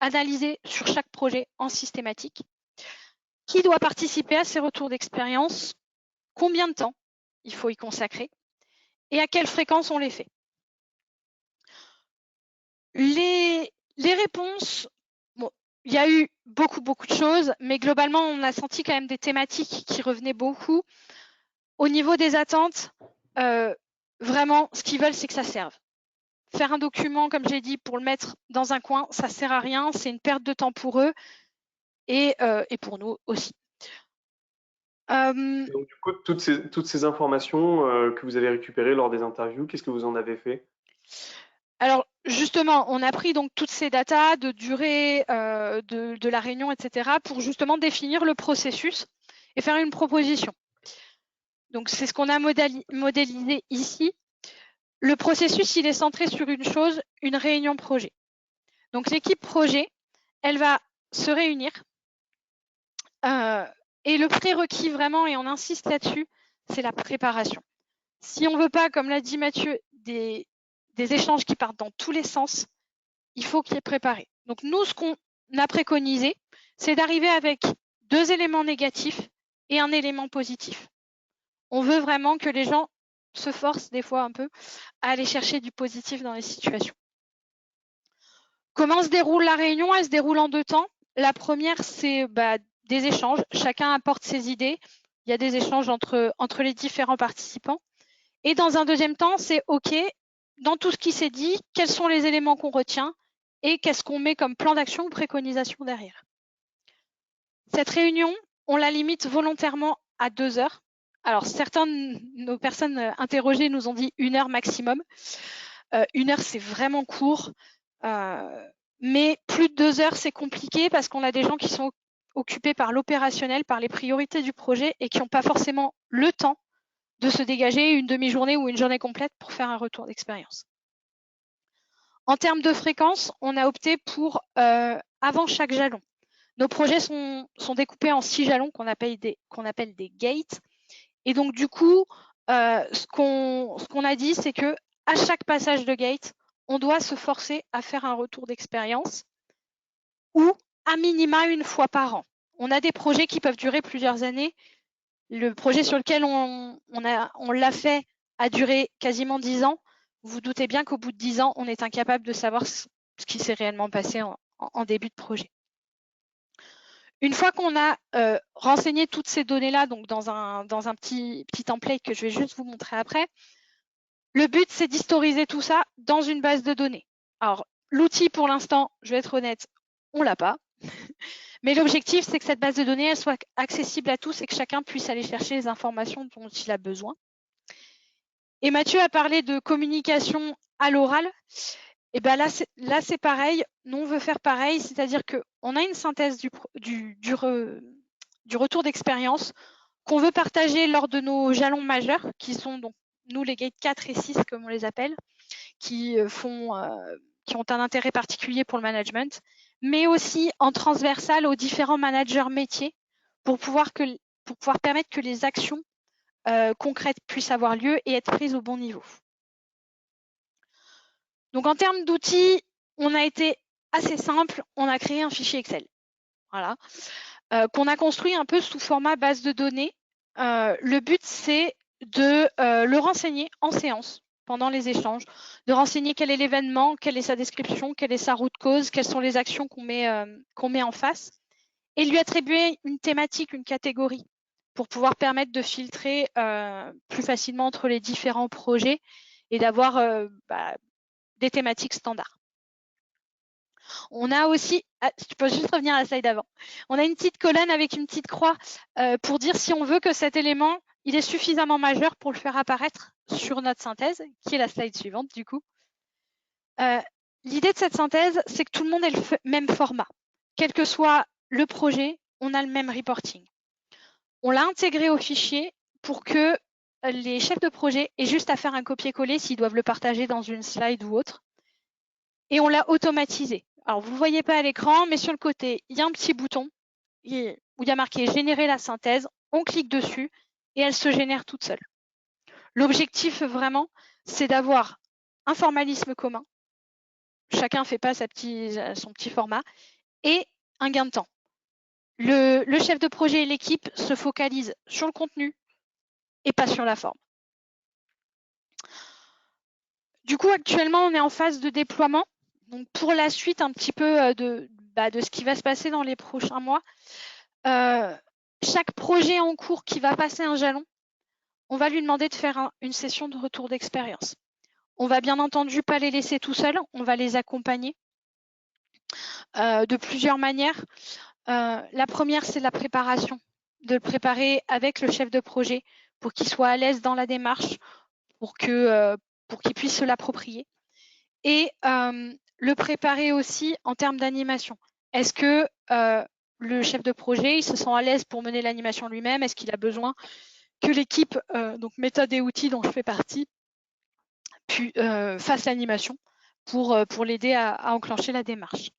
analyser sur chaque projet en systématique? Qui doit participer à ces retours d'expérience? Combien de temps il faut y consacrer? Et à quelle fréquence on les fait? Les réponses, bon, il y a eu beaucoup de choses, mais globalement, on a senti quand même des thématiques qui revenaient beaucoup. Au niveau des attentes, vraiment, ce qu'ils veulent, c'est que ça serve. Faire un document, comme j'ai dit, pour le mettre dans un coin, ça ne sert à rien, c'est une perte de temps pour eux et pour nous aussi. Donc, du coup, toutes ces informations que vous avez récupérées lors des interviews, qu'est-ce que vous en avez fait? Alors, justement, on a pris donc toutes ces datas de durée de la réunion, etc., pour justement définir le processus et faire une proposition. Donc, c'est ce qu'on a modélisé ici. Le processus, il est centré sur une chose, une réunion projet. Donc, l'équipe projet, elle va se réunir. Et le prérequis vraiment, et on insiste là-dessus, c'est la préparation. Si on ne veut pas, comme l'a dit Mathieu, des échanges qui partent dans tous les sens, il faut qu'il y ait préparé. Donc nous, ce qu'on a préconisé, c'est d'arriver avec 2 éléments négatifs et un élément positif. On veut vraiment que les gens se forcent des fois un peu à aller chercher du positif dans les situations. Comment se déroule la réunion? Elle se déroule en 2 temps. La première, c'est des échanges. Chacun apporte ses idées. Il y a des échanges entre les différents participants. Et dans un deuxième temps, c'est OK, dans tout ce qui s'est dit, quels sont les éléments qu'on retient et qu'est-ce qu'on met comme plan d'action ou préconisation derrière. Cette réunion, on la limite volontairement à 2 heures. Alors, certains de nos personnes interrogées nous ont dit 1 heure maximum. 1 heure, c'est vraiment court. Mais plus de 2 heures, c'est compliqué parce qu'on a des gens qui sont occupés par l'opérationnel, par les priorités du projet et qui n'ont pas forcément le temps de se dégager une demi-journée ou une journée complète pour faire un retour d'expérience. En termes de fréquence, on a opté pour avant chaque jalon. Nos projets sont découpés en 6 jalons qu'on appelle des gates. Et donc, du coup, ce qu'on a dit, c'est que à chaque passage de gate, on doit se forcer à faire un retour d'expérience ou à minima 1 fois par an. On a des projets qui peuvent durer plusieurs années. Le projet sur lequel on l'a fait a duré quasiment 10 ans. Vous vous doutez bien qu'au bout de 10 ans, on est incapable de savoir ce qui s'est réellement passé en début de projet. Une fois qu'on a renseigné toutes ces données-là, donc dans un petit template que je vais juste vous montrer après, le but, c'est d'historiser tout ça dans une base de données. Alors, l'outil, pour l'instant, je vais être honnête, on ne l'a pas. Mais l'objectif, c'est que cette base de données elle soit accessible à tous et que chacun puisse aller chercher les informations dont il a besoin. Et Mathieu a parlé de communication à l'oral. Et ben là, c'est pareil. Nous, on veut faire pareil, c'est-à-dire qu'on a une synthèse du retour d'expérience qu'on veut partager lors de nos jalons majeurs, qui sont donc nous les gates 4 et 6, comme on les appelle, qui ont un intérêt particulier pour le management, mais aussi en transversal aux différents managers métiers pour pouvoir permettre que les actions concrètes puissent avoir lieu et être prises au bon niveau. Donc en termes d'outils, on a été assez simple, on a créé un fichier Excel, voilà, qu'on a construit un peu sous format base de données. Le but, c'est de le renseigner en séance pendant les échanges, de renseigner quel est l'événement, quelle est sa description, quelle est sa route cause, quelles sont les actions qu'on met en face, et lui attribuer une thématique, une catégorie, pour pouvoir permettre de filtrer plus facilement entre les différents projets et d'avoir des thématiques standards. On a aussi, je peux juste revenir à la slide d'avant, on a une petite colonne avec une petite croix pour dire si on veut que cet élément il est suffisamment majeur pour le faire apparaître sur notre synthèse, qui est la slide suivante du coup. L'idée de cette synthèse, c'est que tout le monde ait le même format. Quel que soit le projet, on a le même reporting. On l'a intégré au fichier pour que les chefs de projet aient juste à faire un copier-coller s'ils doivent le partager dans une slide ou autre. Et on l'a automatisé. Alors, vous ne le voyez pas à l'écran, mais sur le côté, il y a un petit bouton où il y a marqué « Générer la synthèse ». On clique dessus et elles se génèrent toutes seules. L'objectif vraiment, c'est d'avoir un formalisme commun, chacun fait pas son petit format, et un gain de temps. Le chef de projet et l'équipe se focalisent sur le contenu et pas sur la forme. Du coup, actuellement, on est en phase de déploiement. Donc, pour la suite, un petit peu de ce qui va se passer dans les prochains mois. Chaque projet en cours qui va passer un jalon, on va lui demander de faire une session de retour d'expérience. On va bien entendu pas les laisser tout seuls, on va les accompagner de plusieurs manières. La première, c'est la préparation, de le préparer avec le chef de projet pour qu'il soit à l'aise dans la démarche, pour qu'il puisse se l'approprier. Et le préparer aussi en termes d'animation. Est-ce que le chef de projet, il se sent à l'aise pour mener l'animation lui-même? Est-ce qu'il a besoin que l'équipe, donc méthode et outils dont je fais partie, fasse l'animation pour l'aider à enclencher la démarche?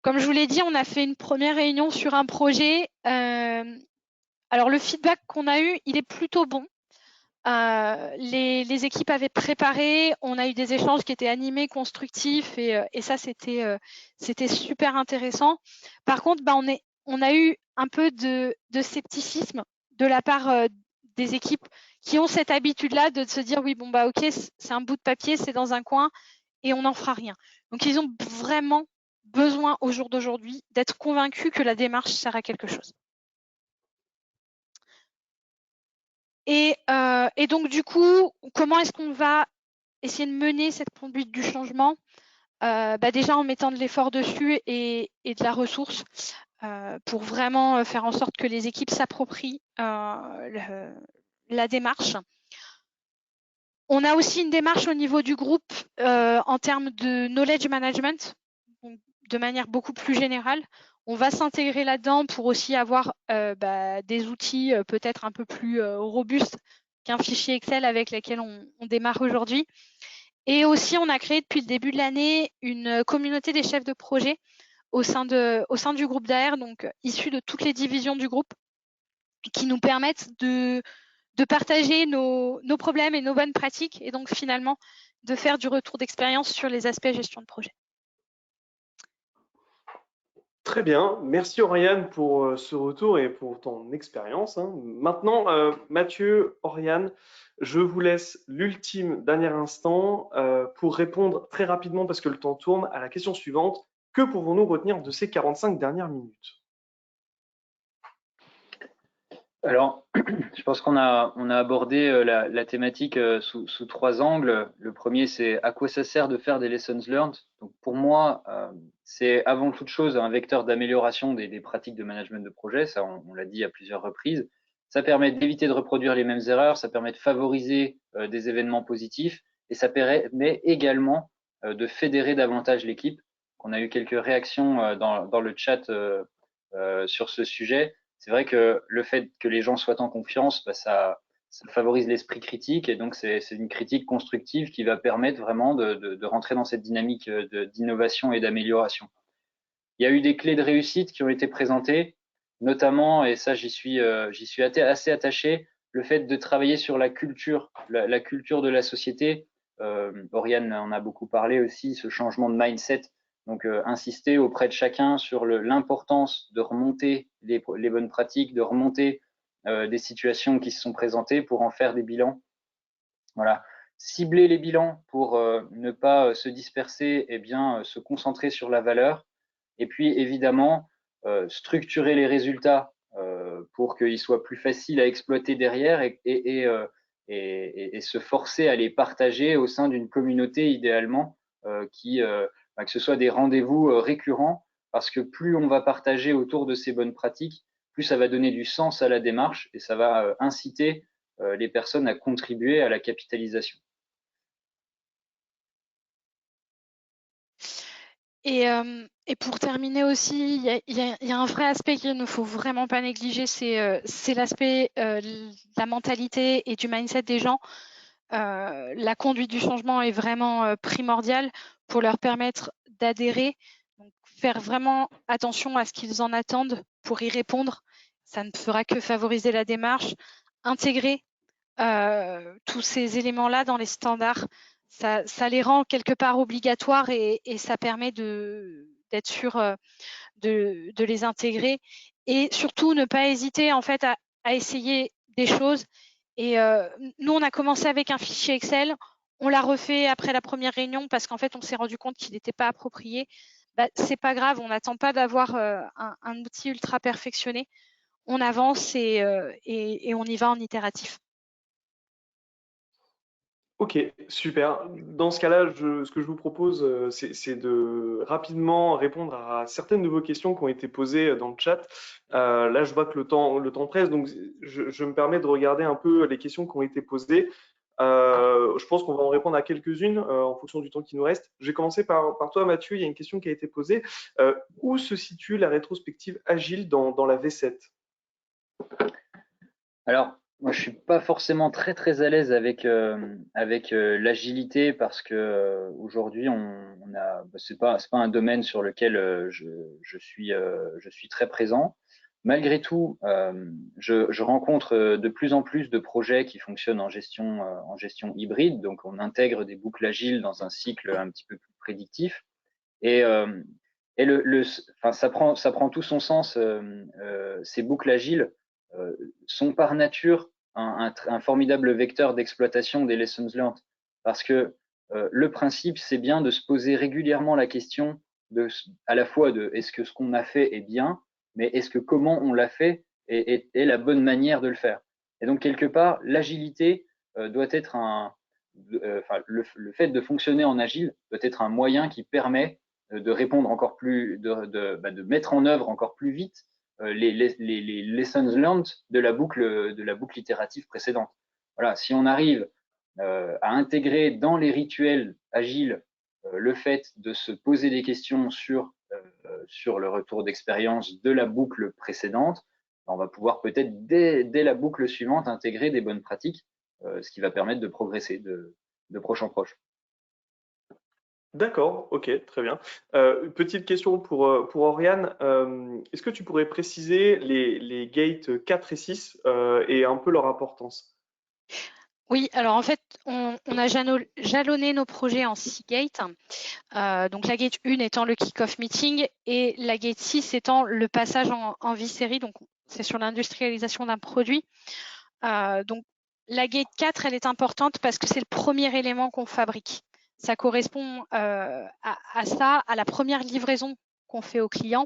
Comme je vous l'ai dit, on a fait une première réunion sur un projet. Alors, le feedback qu'on a eu, il est plutôt bon. Les équipes avaient préparé, on a eu des échanges qui étaient animés, constructifs, et ça, c'était super intéressant. Par contre, on a eu un peu de scepticisme de la part des équipes qui ont cette habitude-là de se dire oui, bon, ok, c'est un bout de papier, c'est dans un coin et on n'en fera rien. Donc, ils ont vraiment besoin au jour d'aujourd'hui d'être convaincus que la démarche sert à quelque chose. Et donc, du coup, comment est-ce qu'on va essayer de mener cette conduite du changement? Déjà en mettant de l'effort dessus et de la ressource pour vraiment faire en sorte que les équipes s'approprient la démarche. On a aussi une démarche au niveau du groupe en termes de knowledge management, donc de manière beaucoup plus générale. On va s'intégrer là-dedans pour aussi avoir des outils peut-être un peu plus robustes qu'un fichier Excel avec lequel on démarre aujourd'hui. Et aussi, on a créé depuis le début de l'année une communauté des chefs de projet au sein du groupe d'AR, donc issus de toutes les divisions du groupe, qui nous permettent de partager nos problèmes et nos bonnes pratiques, et donc finalement de faire du retour d'expérience sur les aspects gestion de projet. Très bien, merci Oriane pour ce retour et pour ton expérience. Maintenant, Mathieu, Oriane, je vous laisse l'ultime dernier instant pour répondre très rapidement, parce que le temps tourne, à la question suivante. Que pouvons-nous retenir de ces 45 dernières minutes? Alors, je pense qu'on a abordé la thématique sous 3 angles. Le premier, c'est à quoi ça sert de faire des lessons learned. Donc, pour moi, c'est avant toute chose un vecteur d'amélioration des pratiques de management de projet. Ça, on l'a dit à plusieurs reprises. Ça permet d'éviter de reproduire les mêmes erreurs. Ça permet de favoriser des événements positifs. Et ça permet également de fédérer davantage l'équipe. On a eu quelques réactions dans le chat sur ce sujet. C'est vrai que le fait que les gens soient en confiance, ça favorise l'esprit critique, et donc c'est une critique constructive qui va permettre vraiment de rentrer dans cette dynamique d'innovation et d'amélioration. Il y a eu des clés de réussite qui ont été présentées, notamment, et ça j'y suis assez attaché, le fait de travailler sur la culture, la culture de la société. Oriane en a beaucoup parlé aussi, ce changement de mindset. Donc, insister auprès de chacun sur l'importance de remonter les bonnes pratiques, de remonter des situations qui se sont présentées pour en faire des bilans. Voilà. Cibler les bilans pour ne pas se disperser, et bien se concentrer sur la valeur. Et puis, évidemment, structurer les résultats pour qu'ils soient plus faciles à exploiter derrière et se forcer à les partager au sein d'une communauté idéalement que ce soit des rendez-vous récurrents, parce que plus on va partager autour de ces bonnes pratiques, plus ça va donner du sens à la démarche et ça va inciter les personnes à contribuer à la capitalisation. Et pour terminer aussi, il y a un vrai aspect qu'il ne faut vraiment pas négliger, c'est l'aspect de la mentalité et du mindset des gens. La conduite du changement est vraiment primordiale pour leur permettre d'adhérer, donc faire vraiment attention à ce qu'ils en attendent pour y répondre. ça ne fera que favoriser la démarche, intégrer tous ces éléments-là dans les standards. Ça les rend quelque part obligatoires et ça permet d'être sûr de les intégrer et surtout ne pas hésiter en fait à essayer des choses. Et nous, on a commencé avec un fichier Excel, on l'a refait après la première réunion parce qu'en fait, on s'est rendu compte qu'il n'était pas approprié. Bah, c'est pas grave, on n'attend pas d'avoir un outil ultra perfectionné. On avance et on y va en itératif. Ok, super. Dans ce cas-là, ce que je vous propose, c'est de rapidement répondre à certaines de vos questions qui ont été posées dans le chat. Là, je vois que le temps presse, donc je me permets de regarder un peu les questions qui ont été posées. Je pense qu'on va en répondre à quelques-unes en fonction du temps qui nous reste. Je vais commencer par toi, Mathieu. Il y a une question qui a été posée. Où se situe la rétrospective agile dans la V7? Alors, moi, je suis pas forcément très à l'aise avec l'agilité parce que aujourd'hui, c'est pas un domaine sur lequel je suis très présent. Malgré tout, je rencontre de plus en plus de projets qui fonctionnent en gestion hybride. Donc, on intègre des boucles agiles dans un cycle un petit peu plus prédictif. Et enfin, ça prend tout son sens. Ces boucles agiles sont par nature un formidable vecteur d'exploitation des lessons learned. Parce que le principe, c'est bien de se poser régulièrement la question à la fois de est-ce que ce qu'on a fait est bien, mais est-ce que comment on l'a fait est la bonne manière de le faire. Et donc, quelque part, l'agilité doit être le fait de fonctionner en agile doit être un moyen qui permet de répondre encore plus, de mettre en œuvre encore plus vite les lessons learned de la boucle itérative précédente. Voilà, si on arrive à intégrer dans les rituels agiles le fait de se poser des questions sur le retour d'expérience de la boucle précédente, on va pouvoir peut-être dès la boucle suivante intégrer des bonnes pratiques, ce qui va permettre de progresser de proche en proche. D'accord, ok, très bien. Petite question pour Oriane. Est-ce que tu pourrais préciser les gates 4 et 6 et un peu leur importance? Oui, alors en fait, on a jalonné nos projets en 6 gates. Donc la gate 1 étant le kick-off meeting et la gate 6 étant le passage en vie série. Donc c'est sur l'industrialisation d'un produit. Donc la gate 4, elle est importante parce que c'est le premier élément qu'on fabrique. Ça correspond à ça, à la première livraison qu'on fait au client.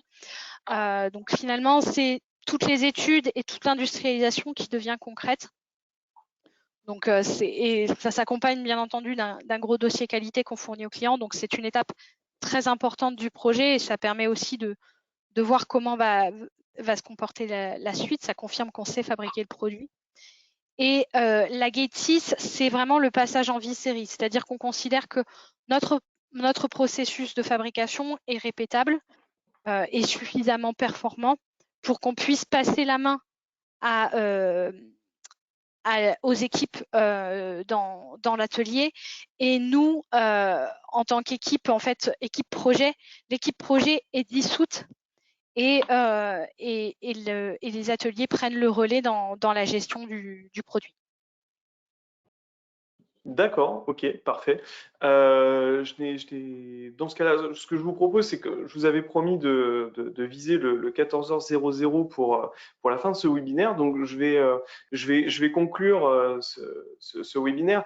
Donc finalement, c'est toutes les études et toute l'industrialisation qui devient concrète. Donc, et ça s'accompagne bien entendu d'un gros dossier qualité qu'on fournit au client. Donc, c'est une étape très importante du projet et ça permet aussi de voir comment va se comporter la suite. Ça confirme qu'on sait fabriquer le produit. Et la gate 6, c'est vraiment le passage en vie série, c'est-à-dire qu'on considère que notre processus de fabrication est répétable et suffisamment performant pour qu'on puisse passer la main aux équipes dans l'atelier. Et nous, en tant qu'équipe, en fait, équipe projet, l'équipe projet est dissoute et les ateliers prennent le relais dans la gestion du produit. D'accord, ok, parfait. Dans ce cas-là, ce que je vous propose, c'est que je vous avais promis de viser le 14h00 pour la fin de ce webinaire. Donc, je vais conclure ce webinaire.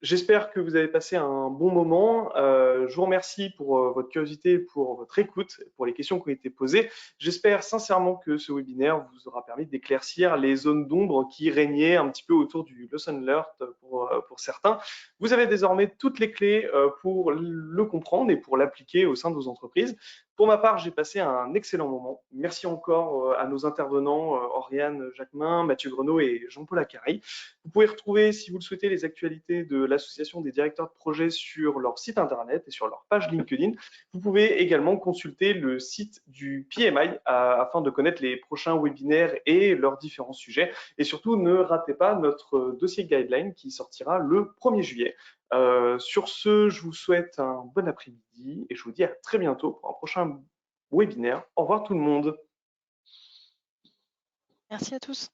J'espère que vous avez passé un bon moment. Je vous remercie pour votre curiosité et pour votre écoute, pour les questions qui ont été posées. J'espère sincèrement que ce webinaire vous aura permis d'éclaircir les zones d'ombre qui régnaient un petit peu autour du Lesson Learned pour certains. Vous avez désormais toutes les clés pour le comprendre et pour l'appliquer au sein de vos entreprises. Pour ma part, j'ai passé un excellent moment. Merci encore à nos intervenants, Oriane Jacquemin, Mathieu Grenot et Jean-Paul Acari. Vous pouvez retrouver, si vous le souhaitez, les actualités de l'Association des directeurs de projet sur leur site internet et sur leur page LinkedIn. Vous pouvez également consulter le site du PMI afin de connaître les prochains webinaires et leurs différents sujets. Et surtout, ne ratez pas notre dossier guideline qui sortira le 1er juillet. Sur ce, je vous souhaite un bon après-midi et je vous dis à très bientôt pour un prochain webinaire. Au revoir tout le monde. Merci à tous.